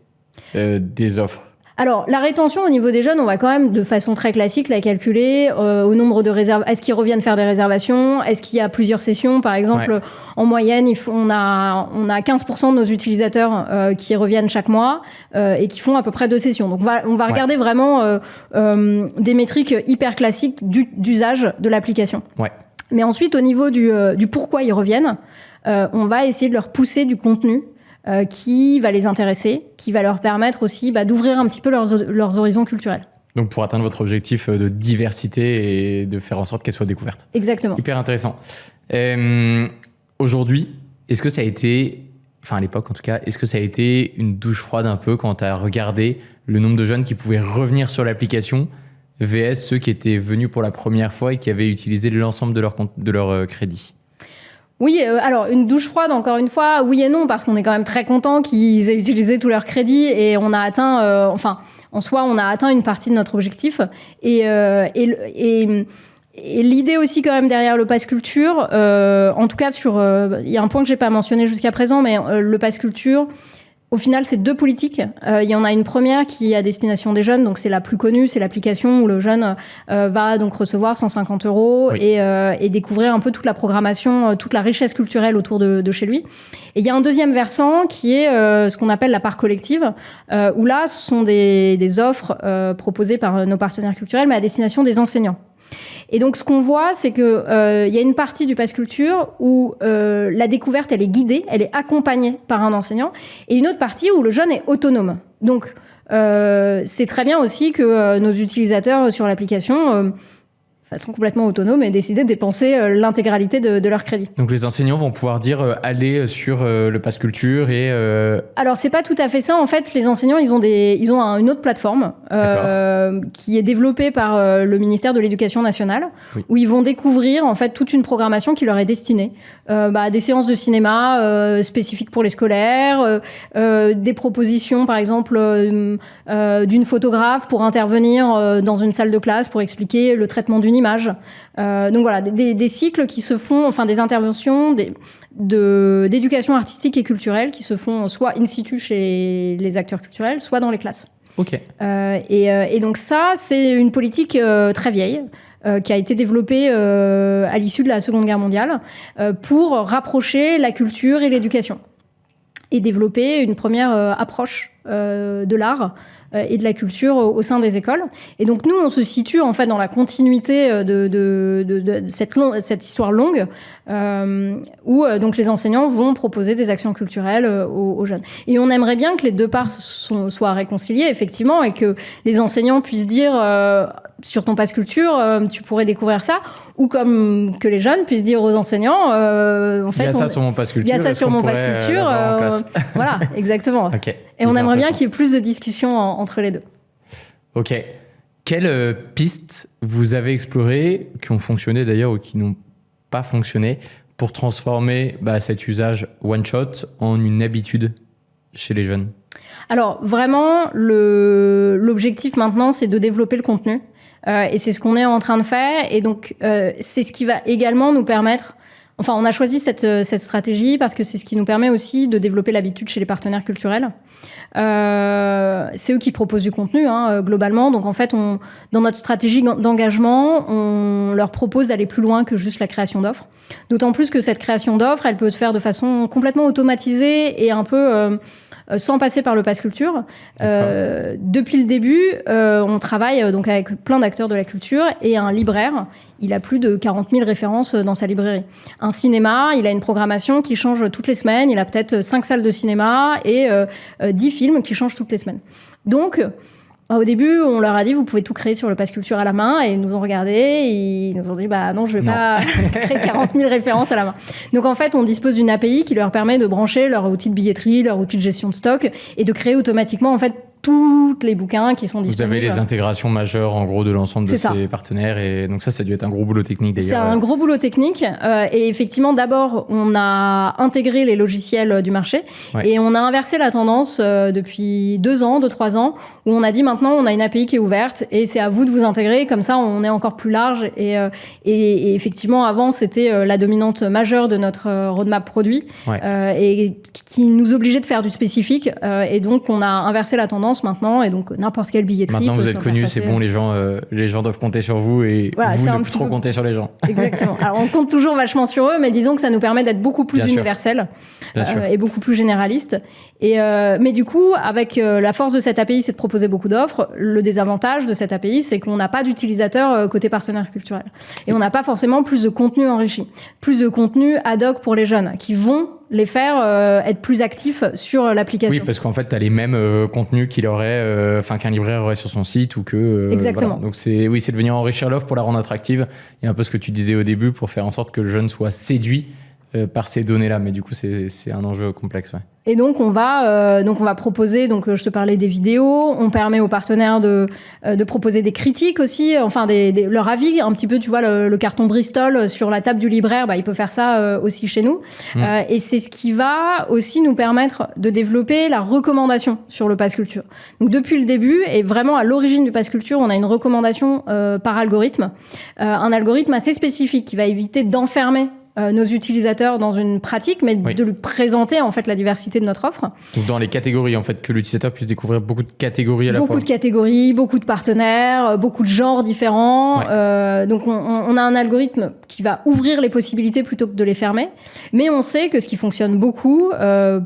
des offres. Alors, la rétention au niveau des jeunes, on va quand même de façon très classique la calculer au nombre de réservations. Est-ce qu'ils reviennent faire des réservations ? Est-ce qu'il y a plusieurs sessions ? Par exemple, en moyenne, on a 15% de nos utilisateurs qui reviennent chaque mois et qui font à peu près 2 sessions. Donc, on va regarder vraiment des métriques hyper classiques d'usage de l'application. Ouais. Mais ensuite, au niveau du pourquoi ils reviennent, on va essayer de leur pousser du contenu qui va les intéresser, qui va leur permettre aussi d'ouvrir un petit peu leurs horizons culturels. Donc pour atteindre votre objectif de diversité et de faire en sorte qu'elle soit découverte. Exactement. Hyper intéressant. Aujourd'hui, est-ce que ça a été, enfin à l'époque en tout cas, est-ce que ça a été une douche froide un peu quand tu as regardé le nombre de jeunes qui pouvaient revenir sur l'application VS ceux qui étaient venus pour la première fois et qui avaient utilisé l'ensemble de leur crédit? Oui, alors une douche froide, encore une fois, oui et non, parce qu'on est quand même très content qu'ils aient utilisé tout leur crédit et on a atteint, en soi, on a atteint une partie de notre objectif. Et l'idée aussi quand même derrière le Pass Culture, en tout cas il y a un point que j'ai pas mentionné jusqu'à présent, mais le Pass Culture, au final, c'est 2 politiques. Il y en a une première qui est à destination des jeunes, donc c'est la plus connue, c'est l'application où le jeune va donc recevoir 150 € oui. et découvrir un peu toute la programmation, toute la richesse culturelle autour de chez lui. Et il y a un deuxième versant qui est ce qu'on appelle la part collective, où là, ce sont des offres proposées par nos partenaires culturels, mais à destination des enseignants. Et donc, ce qu'on voit, c'est que y a une partie du Pass Culture où la découverte, elle est guidée, elle est accompagnée par un enseignant, et une autre partie où le jeune est autonome. Donc, c'est très bien aussi que nos utilisateurs sur l'application sont complètement autonomes et décider de dépenser l'intégralité de leur crédit. Donc les enseignants vont pouvoir dire aller sur le Pass Culture et... Alors c'est pas tout à fait ça. En fait, les enseignants, ils ont une autre plateforme qui est développée par le ministère de l'Éducation nationale, oui, où ils vont découvrir en fait toute une programmation qui leur est destinée. Des séances de cinéma spécifiques pour les scolaires, des propositions par exemple d'une photographe pour intervenir dans une salle de classe pour expliquer le traitement d'une image. Donc voilà, des cycles qui se font, enfin des interventions d'éducation artistique et culturelle qui se font soit in situ chez les acteurs culturels, soit dans les classes. Ok. Et donc ça, c'est une politique très vieille, qui a été développée à l'issue de la Seconde Guerre mondiale pour rapprocher la culture et l'éducation et développer une première approche de l'art et de la culture au sein des écoles. Et donc nous, on se situe en fait dans la continuité de cette histoire longue où donc les enseignants vont proposer des actions culturelles aux jeunes. Et on aimerait bien que les deux parts soient réconciliées, effectivement, et que les enseignants puissent dire sur ton Pass Culture, tu pourrais découvrir ça, ou comme que les jeunes puissent dire aux enseignants, en fait, il y a ça sur mon Pass Culture. Il y a ça sur mon Pass Culture. Voilà, exactement. Okay. Et on aimerait bien qu'il y ait plus de discussions entre les deux. Ok. Quelles pistes vous avez explorées, qui ont fonctionné d'ailleurs ou qui n'ont pas fonctionné, pour transformer cet usage one-shot en une habitude chez les jeunes? Alors vraiment, l'objectif maintenant, c'est de développer le contenu. Et c'est ce qu'on est en train de faire. Et donc, c'est ce qui va également nous permettre... Enfin, on a choisi cette stratégie parce que c'est ce qui nous permet aussi de développer l'habitude chez les partenaires culturels. C'est eux qui proposent du contenu, globalement. Donc, en fait, dans notre stratégie d'engagement, on leur propose d'aller plus loin que juste la création d'offres. D'autant plus que cette création d'offres, elle peut se faire de façon complètement automatisée et un peu... sans passer par le Pass Culture. Depuis le début, on travaille donc avec plein d'acteurs de la culture et un libraire, il a plus de 40 000 références dans sa librairie. Un cinéma, il a une programmation qui change toutes les semaines, il a peut-être 5 salles de cinéma et 10 films qui changent toutes les semaines. Donc, au début, on leur a dit, vous pouvez tout créer sur le Pass Culture à la main, et ils nous ont regardé, et ils nous ont dit, non, je vais pas créer 40 000 références à la main. Donc, en fait, on dispose d'une API qui leur permet de brancher leur outil de billetterie, leur outil de gestion de stock, et de créer automatiquement, en fait, tous les bouquins qui sont disponibles. Vous avez les intégrations majeures, en gros, de l'ensemble de ces partenaires. Et donc ça a dû être un gros boulot technique, d'ailleurs. C'est un gros boulot technique. Et effectivement, d'abord, on a intégré les logiciels du marché. Ouais. Et on a inversé la tendance depuis 2-3 ans, où on a dit maintenant, on a une API qui est ouverte et c'est à vous de vous intégrer. Comme ça, on est encore plus large. Et effectivement, avant, c'était la dominante majeure de notre roadmap produit, et qui nous obligeait de faire du spécifique. Et donc, on a inversé la tendance confiance maintenant, et donc n'importe quelle billetterie. Maintenant vous êtes connus, c'est bon, les gens doivent compter sur vous et voilà, vous ne plus trop compter sur les gens. Exactement. Alors on compte toujours vachement sur eux, mais disons que ça nous permet d'être beaucoup plus universel et beaucoup plus généraliste. Mais du coup, avec la force de cette API, c'est de proposer beaucoup d'offres. Le désavantage de cette API, c'est qu'on n'a pas d'utilisateurs côté partenaire culturel. Et on n'a pas forcément plus de contenu enrichi, plus de contenu ad hoc pour les jeunes qui vont les faire être plus actifs sur l'application. Oui, parce qu'en fait, tu as les mêmes contenus qu'un libraire aurait sur son site ou que... Exactement. Voilà. Donc, c'est de venir enrichir l'offre pour la rendre attractive. Et un peu ce que tu disais au début pour faire en sorte que le jeune soit séduit par ces données-là. Mais du coup, c'est un enjeu complexe, ouais. Et donc on va proposer, je te parlais des vidéos, on permet aux partenaires de proposer des critiques aussi, enfin leur avis, un petit peu, tu vois, le carton Bristol sur la table du libraire, il peut faire ça aussi chez nous. Et c'est ce qui va aussi nous permettre de développer la recommandation sur le Pass Culture. Donc depuis le début, et vraiment à l'origine du Pass Culture, on a une recommandation par algorithme, un algorithme assez spécifique qui va éviter d'enfermer nos utilisateurs dans une pratique, mais de lui présenter en fait la diversité de notre offre. Donc dans les catégories, en fait, que l'utilisateur puisse découvrir beaucoup de catégories à la fois. Beaucoup de catégories, beaucoup de partenaires, beaucoup de genres différents. Ouais. Donc on a un algorithme qui va ouvrir les possibilités plutôt que de les fermer. Mais on sait que ce qui fonctionne beaucoup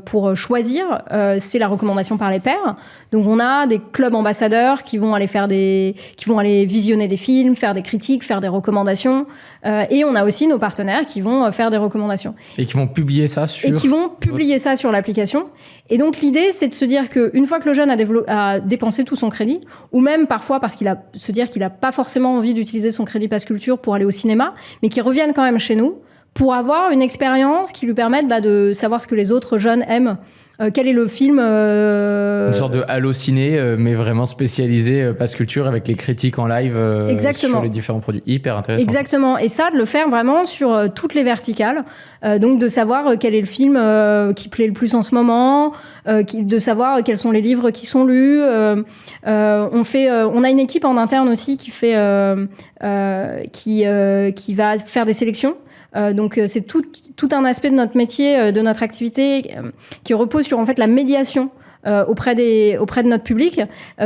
pour choisir, c'est la recommandation par les pairs. Donc on a des clubs ambassadeurs qui vont aller visionner des films, faire des critiques, faire des recommandations. Et on a aussi nos partenaires qui vont faire des recommandations. Et qui vont publier ça sur l'application. Et donc l'idée, c'est de se dire qu'une fois que le jeune a dépensé tout son crédit, ou même parfois parce qu'il n'a pas forcément envie d'utiliser son crédit Pass Culture pour aller au cinéma, mais qu'il revienne quand même chez nous pour avoir une expérience qui lui permette de savoir ce que les autres jeunes aiment. Quel est le film Une sorte de halluciné, mais vraiment spécialisé Pass Culture avec les critiques en live sur les différents produits. Hyper intéressant. Exactement. Et ça, de le faire vraiment sur toutes les verticales. Donc de savoir quel est le film qui plaît le plus en ce moment, de savoir quels sont les livres qui sont lus. On a une équipe en interne aussi qui va faire des sélections. Donc c'est tout un aspect de notre métier, de notre activité qui repose sur en fait la médiation auprès de notre public,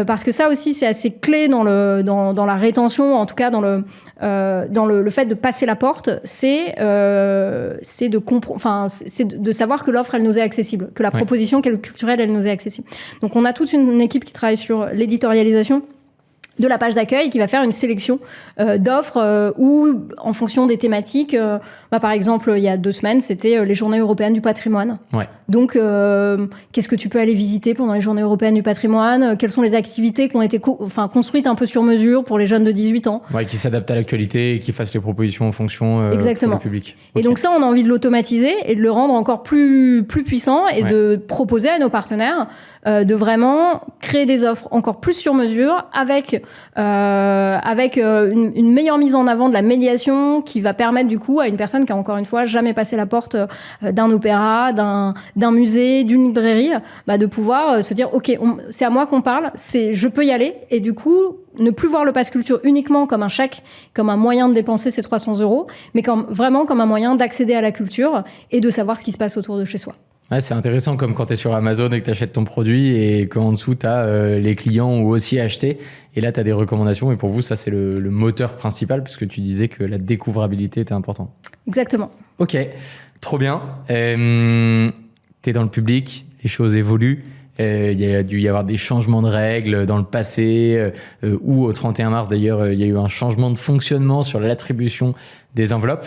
parce que ça aussi c'est assez clé dans la rétention, en tout cas dans le fait de passer la porte, c'est de savoir que l'offre elle nous est accessible, que la proposition culturelle elle nous est accessible. Donc on a toute une équipe qui travaille sur l'éditorialisation de la page d'accueil qui va faire une sélection d'offres où, en fonction des thématiques, par exemple, il y a 2 semaines, c'était les Journées européennes du patrimoine. Ouais. Donc, qu'est-ce que tu peux aller visiter pendant les Journées européennes du patrimoine ? Quelles sont les activités qui ont été construites un peu sur mesure pour les jeunes de 18 ans ? Ouais, qui s'adaptent à l'actualité et qui fassent les propositions en fonction pour le public. Okay. Et donc ça, on a envie de l'automatiser et de le rendre encore plus puissant et de proposer à nos partenaires de vraiment créer des offres encore plus sur mesure avec une meilleure mise en avant de la médiation qui va permettre du coup à une personne qui a encore une fois jamais passé la porte d'un opéra, d'un musée, d'une librairie, de pouvoir se dire ok, c'est à moi qu'on parle, je peux y aller, et du coup ne plus voir le Pass Culture uniquement comme un chèque, comme un moyen de dépenser ces 300 €, mais vraiment comme un moyen d'accéder à la culture et de savoir ce qui se passe autour de chez soi. Ouais, c'est intéressant comme quand tu es sur Amazon et que tu achètes ton produit et qu'en dessous, tu as les clients ont aussi acheté. Et là, tu as des recommandations. Et pour vous, ça, c'est le moteur principal puisque tu disais que la découvrabilité était importante. Exactement. Ok, trop bien. Tu es dans le public, les choses évoluent. Il y a dû y avoir des changements de règles dans le passé ou au 31 mars, d'ailleurs, il y a eu un changement de fonctionnement sur l'attribution des enveloppes.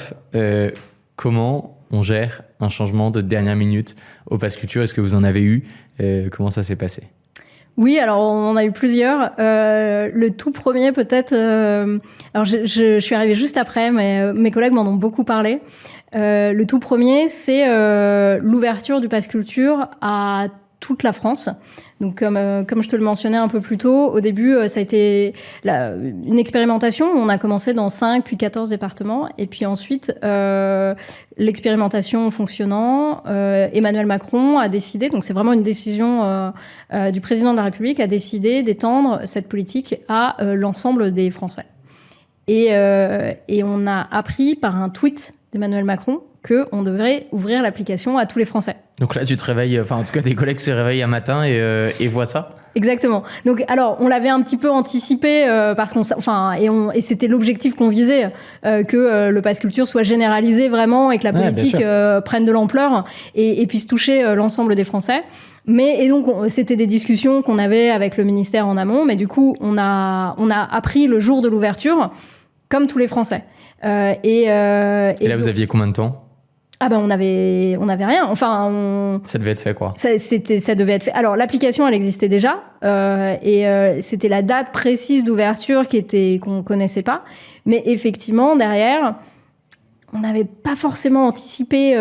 Comment on gère un changement de dernière minute au Pass Culture? Est-ce que vous en avez eu? Comment ça s'est passé? Oui, alors on en a eu plusieurs. Le tout premier peut-être... alors je suis arrivée juste après, mais mes collègues m'en ont beaucoup parlé. Le tout premier, c'est l'ouverture du Pass Culture à toute la France. Donc, comme je te le mentionnais un peu plus tôt, au début, ça a été une expérimentation. On a commencé dans 5, puis 14 départements. Et puis ensuite, l'expérimentation fonctionnant, Emmanuel Macron a décidé, donc c'est vraiment une décision du président de la République, a décidé d'étendre cette politique à l'ensemble des Français. Et on a appris par un tweet d'Emmanuel Macron qu'on devrait ouvrir l'application à tous les Français. Donc là, tu te réveilles, enfin en tout cas tes collègues se réveillent un matin et voient ça? Exactement. Donc, alors, on l'avait un petit peu anticipé parce et c'était l'objectif qu'on visait, que le pass culture soit généralisé vraiment et que la politique prenne de l'ampleur et puisse toucher l'ensemble des Français. Et donc, c'était des discussions qu'on avait avec le ministère en amont, mais du coup, on a appris le jour de l'ouverture, comme tous les Français. Et là, vous aviez combien de temps ? Ah ben on avait rien. Enfin, ça devait être fait quoi. Ça devait être fait. Alors l'application elle existait déjà c'était la date précise d'ouverture qu'on connaissait pas. Mais effectivement derrière, on n'avait pas forcément anticipé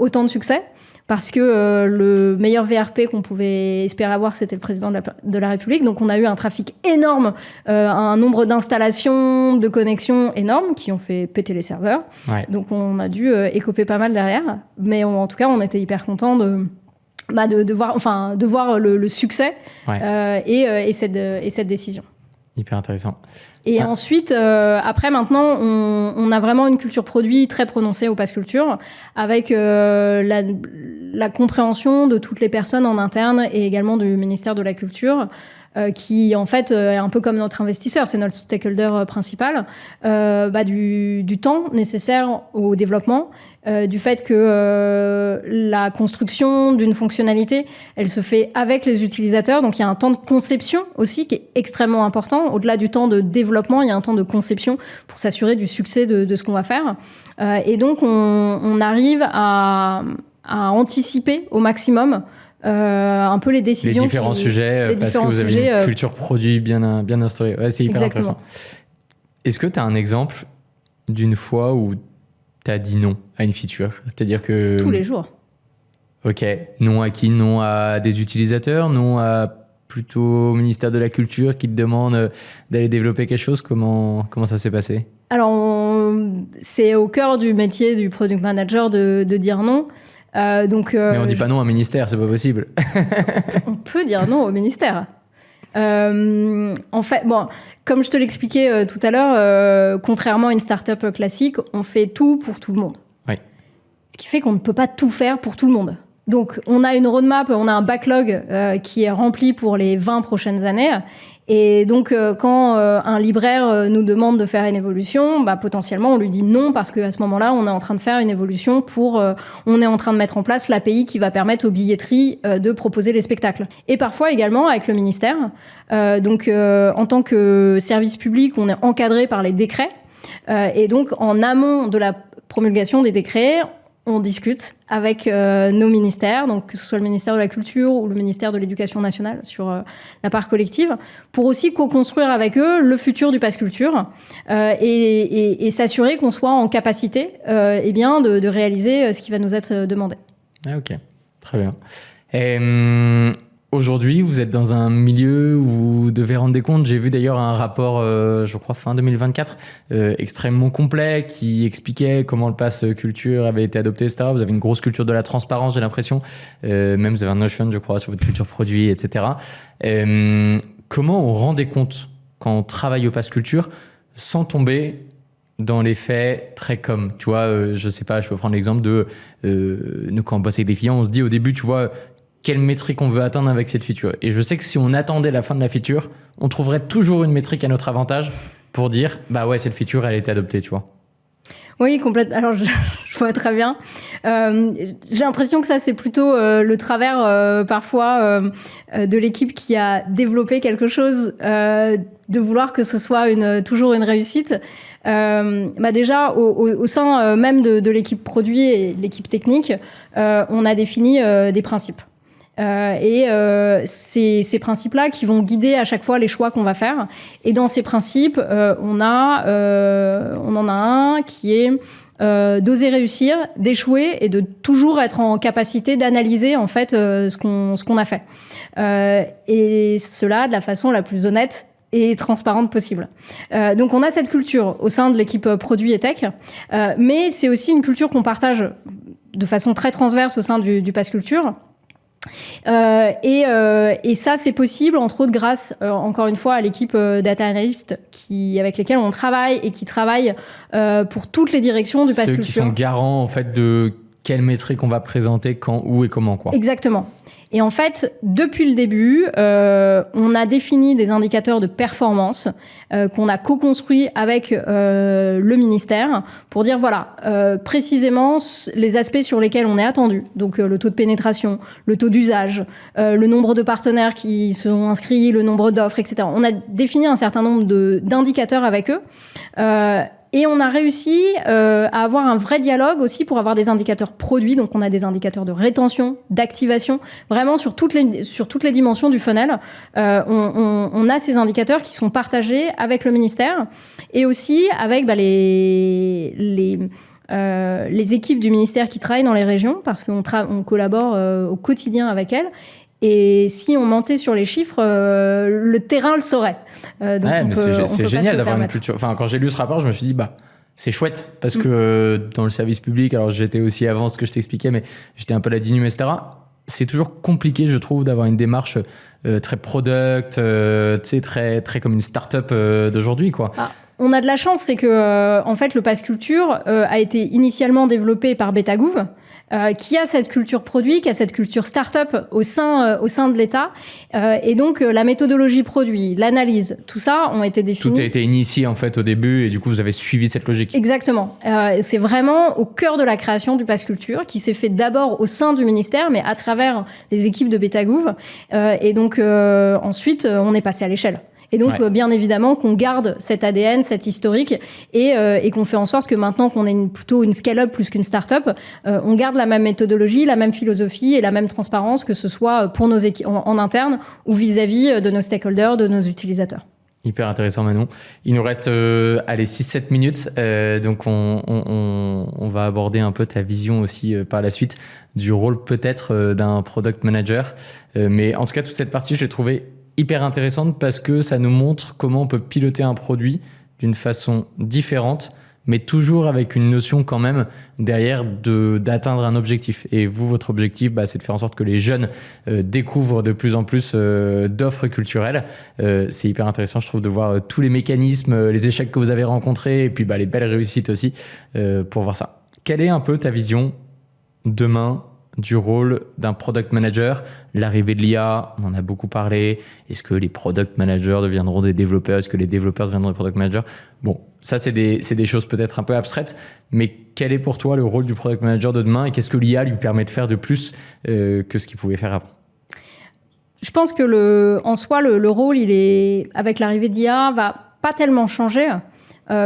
autant de succès parce que le meilleur VRP qu'on pouvait espérer avoir c'était le président de la République. Donc on a eu un trafic énorme, un nombre d'installations, de connexions énormes qui ont fait péter les serveurs. Ouais. Donc on a dû écoper pas mal derrière. Mais en tout cas on était hyper contents de voir le succès et cette décision. Hyper intéressant. Et ensuite, après, maintenant, on a vraiment une culture produit très prononcée au Pass Culture, avec la compréhension de toutes les personnes en interne et également du ministère de la Culture, qui, en fait, est un peu comme notre investisseur, c'est notre stakeholder principal, du temps nécessaire au développement, du fait que la construction d'une fonctionnalité, elle se fait avec les utilisateurs. Donc, il y a un temps de conception aussi qui est extrêmement important. Au-delà du temps de développement, il y a un temps de conception pour s'assurer du succès de ce qu'on va faire. Et donc, on arrive à anticiper au maximum un peu les décisions. Les différents sujets, parce que vous avez une culture produit bien instaurée. Ouais, c'est hyper intéressant. Est-ce que tu as un exemple d'une fois où tu as dit non à une feature ? C'est-à-dire que... Tous les jours. Ok. Non à qui ? Non à des utilisateurs ? Non à plutôt au ministère de la Culture qui te demande d'aller développer quelque chose ? Comment ça s'est passé ? Alors, c'est au cœur du métier du product manager de dire non. Mais on dit pas non à un ministère, c'est pas possible. On peut dire non au ministère. En fait, comme je te l'expliquais tout à l'heure, contrairement à une start-up classique, on fait tout pour tout le monde. Oui. Ce qui fait qu'on ne peut pas tout faire pour tout le monde. Donc, on a une roadmap, on a un backlog qui est rempli pour les 20 prochaines années. Et donc, quand un libraire nous demande de faire une évolution, potentiellement, on lui dit non parce qu'à ce moment-là, on est en train de faire une évolution on est en train de mettre en place l'API qui va permettre aux billetteries de proposer les spectacles. Et parfois également avec le ministère. En tant que service public, on est encadré par les décrets. Et donc, en amont de la promulgation des décrets, on discute avec nos ministères, donc que ce soit le ministère de la Culture ou le ministère de l'Éducation nationale sur la part collective, pour aussi co-construire avec eux le futur du Pass Culture et s'assurer qu'on soit en capacité de réaliser ce qui va nous être demandé. Ah, ok, très bien. Et, aujourd'hui, vous êtes dans un milieu où vous devez rendre des comptes. J'ai vu d'ailleurs un rapport, je crois, fin 2024, extrêmement complet, qui expliquait comment le pass culture avait été adopté, etc. Vous avez une grosse culture de la transparence, j'ai l'impression. Même vous avez un Notion, je crois, sur votre culture produit, etc. Comment on rend des comptes quand on travaille au pass culture sans tomber dans les faits très comme, tu vois, je sais pas, je peux prendre l'exemple de nous, quand on bosse avec des clients, on se dit au début, tu vois, quelle métrique on veut atteindre avec cette feature. Et je sais que si on attendait la fin de la feature, on trouverait toujours une métrique à notre avantage pour dire, cette feature, elle a été adoptée, tu vois. Oui, complètement. Alors, je vois très bien. J'ai l'impression que ça, c'est plutôt le travers, parfois, de l'équipe qui a développé quelque chose, de vouloir que ce soit toujours une réussite. Déjà, au sein même de l'équipe produit et de l'équipe technique, on a défini des principes. Ces principes-là qui vont guider à chaque fois les choix qu'on va faire. Et dans ces principes, on en a un qui est d'oser réussir, d'échouer et de toujours être en capacité d'analyser en fait ce qu'on a fait. Et cela de la façon la plus honnête et transparente possible. Donc on a cette culture au sein de l'équipe produit et tech, mais c'est aussi une culture qu'on partage de façon très transverse au sein du Pass Culture. Et ça, c'est possible, entre autres, grâce, encore une fois, à l'équipe Data Analyst avec lesquels on travaille et qui travaille pour toutes les directions du Pass Culture. Ceux qui sont garants, en fait, de quelle métrique on va présenter, quand, où et comment, quoi. Exactement. Et en fait, depuis le début, on a défini des indicateurs de performance qu'on a co-construits avec le ministère pour dire, voilà, précisément les aspects sur lesquels on est attendu. Donc, le taux de pénétration, le taux d'usage, le nombre de partenaires qui sont inscrits, le nombre d'offres, etc. On a défini un certain nombre d'indicateurs avec eux. Et on a réussi à avoir un vrai dialogue aussi pour avoir des indicateurs produits. Donc, on a des indicateurs de rétention, d'activation, vraiment sur toutes les dimensions du funnel. On a ces indicateurs qui sont partagés avec le ministère et aussi avec les équipes du ministère qui travaillent dans les régions parce qu'on collabore au quotidien avec elles. Et si on mentait sur les chiffres, le terrain le saurait. Donc c'est génial d'avoir une culture. Enfin, quand j'ai lu ce rapport, je me suis dit, c'est chouette. Parce que dans le service public, alors j'étais aussi avant ce que je t'expliquais, mais j'étais un peu la DINUM, etc. C'est toujours compliqué, je trouve, d'avoir une démarche très product, très, très comme une start-up d'aujourd'hui, quoi. On a de la chance, c'est que en fait, le Pass Culture a été initialement développé par Betagouv, qui a cette culture produit, qui a cette culture start-up au sein de l'État. Et donc, la méthodologie produit, l'analyse, tout ça ont été définis. Tout a été initié, en fait, au début, et du coup, vous avez suivi cette logique. Exactement. C'est vraiment au cœur de la création du Pass Culture, qui s'est fait d'abord au sein du ministère, mais à travers les équipes de Betagouv. Et donc, ensuite, on est passé à l'échelle. Et donc, bien évidemment, qu'on garde cet ADN, cet historique, et qu'on fait en sorte que maintenant qu'on est plutôt une scale-up plus qu'une start-up, on garde la même méthodologie, la même philosophie et la même transparence, que ce soit pour nos équipes en interne ou vis-à-vis de nos stakeholders, de nos utilisateurs. Hyper intéressant, Manon. Il nous reste 6-7 minutes, donc on va aborder un peu ta vision aussi par la suite du rôle peut-être d'un product manager. Mais en tout cas, toute cette partie, je l'ai trouvée hyper intéressante parce que ça nous montre comment on peut piloter un produit d'une façon différente, mais toujours avec une notion quand même derrière d'atteindre un objectif. Et vous, votre objectif, c'est de faire en sorte que les jeunes découvrent de plus en plus d'offres culturelles. C'est hyper intéressant, je trouve, de voir tous les mécanismes, les échecs que vous avez rencontrés, et puis les belles réussites aussi, pour voir ça. Quelle est un peu ta vision demain du rôle d'un product manager? L'arrivée de l'IA, on en a beaucoup parlé. Est-ce que les product managers deviendront des développeurs? Est-ce que les développeurs deviendront des product managers? Bon, ça, c'est des choses peut-être un peu abstraites, mais quel est pour toi le rôle du product manager de demain et qu'est-ce que l'IA lui permet de faire de plus que ce qu'il pouvait faire avant? Je pense que en soi, le rôle, avec l'arrivée de l'IA, va pas tellement changer.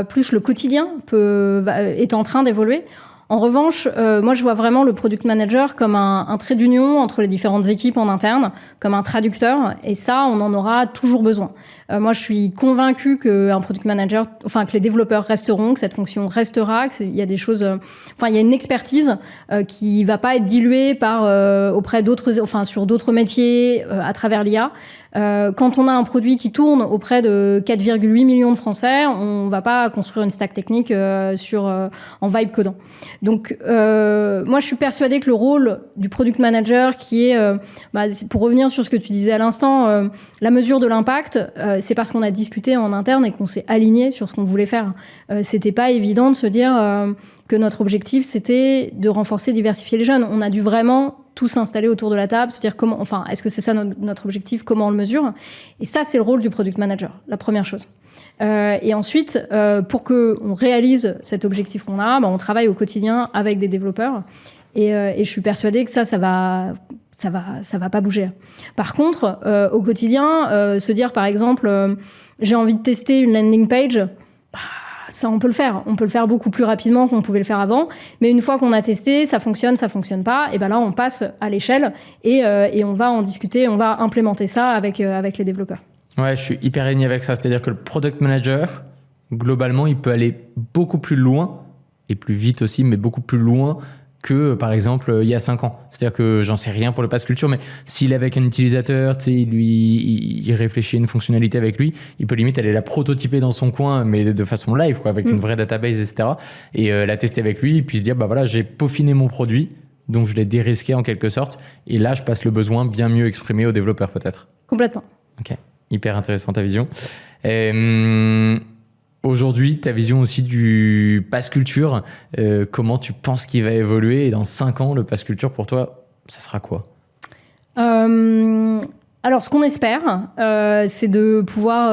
Plus le quotidien est en train d'évoluer. En revanche, moi, je vois vraiment le product manager comme un trait d'union entre les différentes équipes en interne, comme un traducteur. Et ça, on en aura toujours besoin. Moi, je suis convaincue que les développeurs resteront, que cette fonction restera, qu'il y a des choses, il y a une expertise qui va pas être diluée sur d'autres métiers à travers l'IA. Quand on a un produit qui tourne auprès de 4,8 millions de Français, on va pas construire une stack technique en vibe codant. Donc, moi, je suis persuadée que le rôle du product manager, qui est, pour revenir sur ce que tu disais à l'instant, la mesure de l'impact, c'est parce qu'on a discuté en interne et qu'on s'est aligné sur ce qu'on voulait faire. C'était pas évident de se dire que notre objectif, c'était de renforcer, diversifier les jeunes. On a dû vraiment tous s'installer autour de la table, se dire est-ce que c'est ça notre objectif, comment on le mesure? Et ça, c'est le rôle du product manager, la première chose. Et ensuite, pour qu'on réalise cet objectif qu'on a, on travaille au quotidien avec des développeurs. Et je suis persuadée que ça va pas bouger. Par contre, au quotidien, se dire par exemple, j'ai envie de tester une landing page, ça, on peut le faire. On peut le faire beaucoup plus rapidement qu'on pouvait le faire avant. Mais une fois qu'on a testé, ça fonctionne pas. Et là, on passe à l'échelle et on va en discuter, on va implémenter ça avec les développeurs. Ouais, je suis hyper aligné avec ça. C'est-à-dire que le product manager, globalement, il peut aller beaucoup plus loin et plus vite aussi, mais beaucoup plus loin que, par exemple, il y a 5 ans. C'est-à-dire que j'en sais rien pour le Pass Culture, mais s'il est avec un utilisateur, il réfléchit à une fonctionnalité avec lui, il peut limite aller la prototyper dans son coin, mais de façon live, avec une vraie database, etc. Et la tester avec lui, et puis se dire, j'ai peaufiné mon produit, donc je l'ai dérisqué en quelque sorte, et là, je passe le besoin bien mieux exprimé aux développeurs, peut-être. Complètement. Ok, hyper intéressant ta vision. aujourd'hui, ta vision aussi du pass culture, comment tu penses qu'il va évoluer? Et dans 5 ans, le pass culture, pour toi, ça sera quoi? Alors, ce qu'on espère, c'est de pouvoir,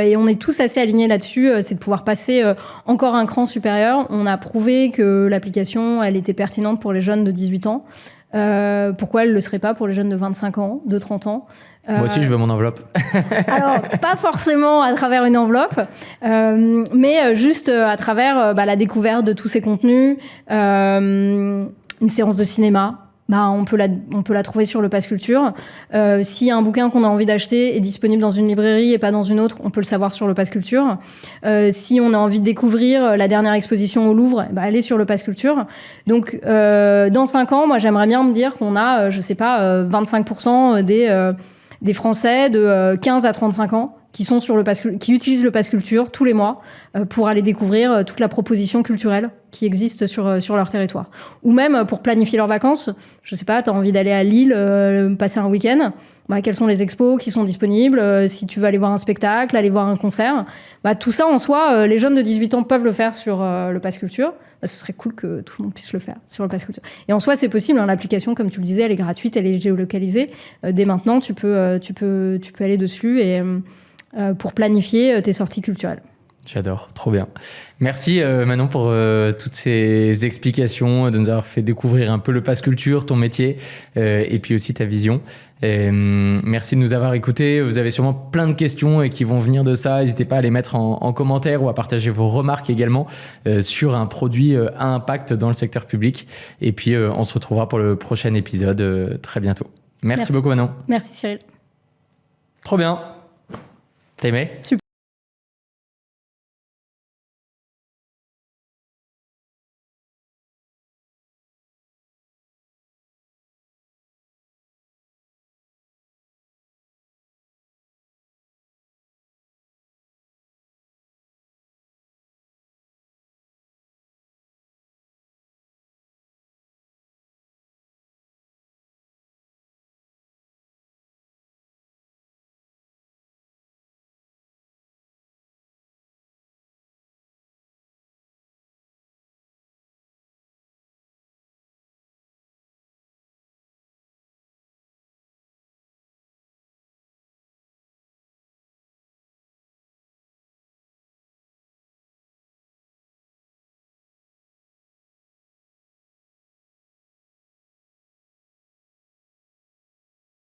et on est tous assez alignés là-dessus, c'est de pouvoir passer encore un cran supérieur. On a prouvé que l'application, elle était pertinente pour les jeunes de 18 ans. Pourquoi elle ne le serait pas pour les jeunes de 25 ans, de 30 ans? Moi aussi, je veux mon enveloppe. Alors, pas forcément à travers une enveloppe, mais juste à travers la découverte de tous ces contenus, une séance de cinéma. On peut la trouver sur le Pass Culture. Si un bouquin qu'on a envie d'acheter est disponible dans une librairie et pas dans une autre, on peut le savoir sur le Pass Culture. Si on a envie de découvrir la dernière exposition au Louvre, elle est sur le Pass Culture. Donc, dans 5 ans, moi, j'aimerais bien me dire qu'on a, 25% des Français de 15 à 35 ans qui sont sur qui utilisent le Pass Culture tous les mois pour aller découvrir toute la proposition culturelle qui existe sur leur territoire. Ou même pour planifier leurs vacances. Je sais pas, tu as envie d'aller à Lille, passer un week-end. Quelles sont les expos qui sont disponibles? Si tu veux aller voir un spectacle, aller voir un concert. Tout ça, en soi, les jeunes de 18 ans peuvent le faire sur le Pass Culture. Ce serait cool que tout le monde puisse le faire sur le Pass Culture. Et en soi, c'est possible. L'application, comme tu le disais, elle est gratuite, elle est géolocalisée. Dès maintenant, tu peux aller dessus et pour planifier tes sorties culturelles. J'adore, trop bien. Merci Manon pour toutes ces explications, de nous avoir fait découvrir un peu le Pass Culture, ton métier et puis aussi ta vision. Merci de nous avoir écoutés. Vous avez sûrement plein de questions qui vont venir de ça. N'hésitez pas à les mettre en commentaire ou à partager vos remarques également sur un produit à impact dans le secteur public. Et puis on se retrouvera pour le prochain épisode très bientôt. Merci beaucoup Manon. Merci Cyril. Trop bien. T'as aimé ? Super.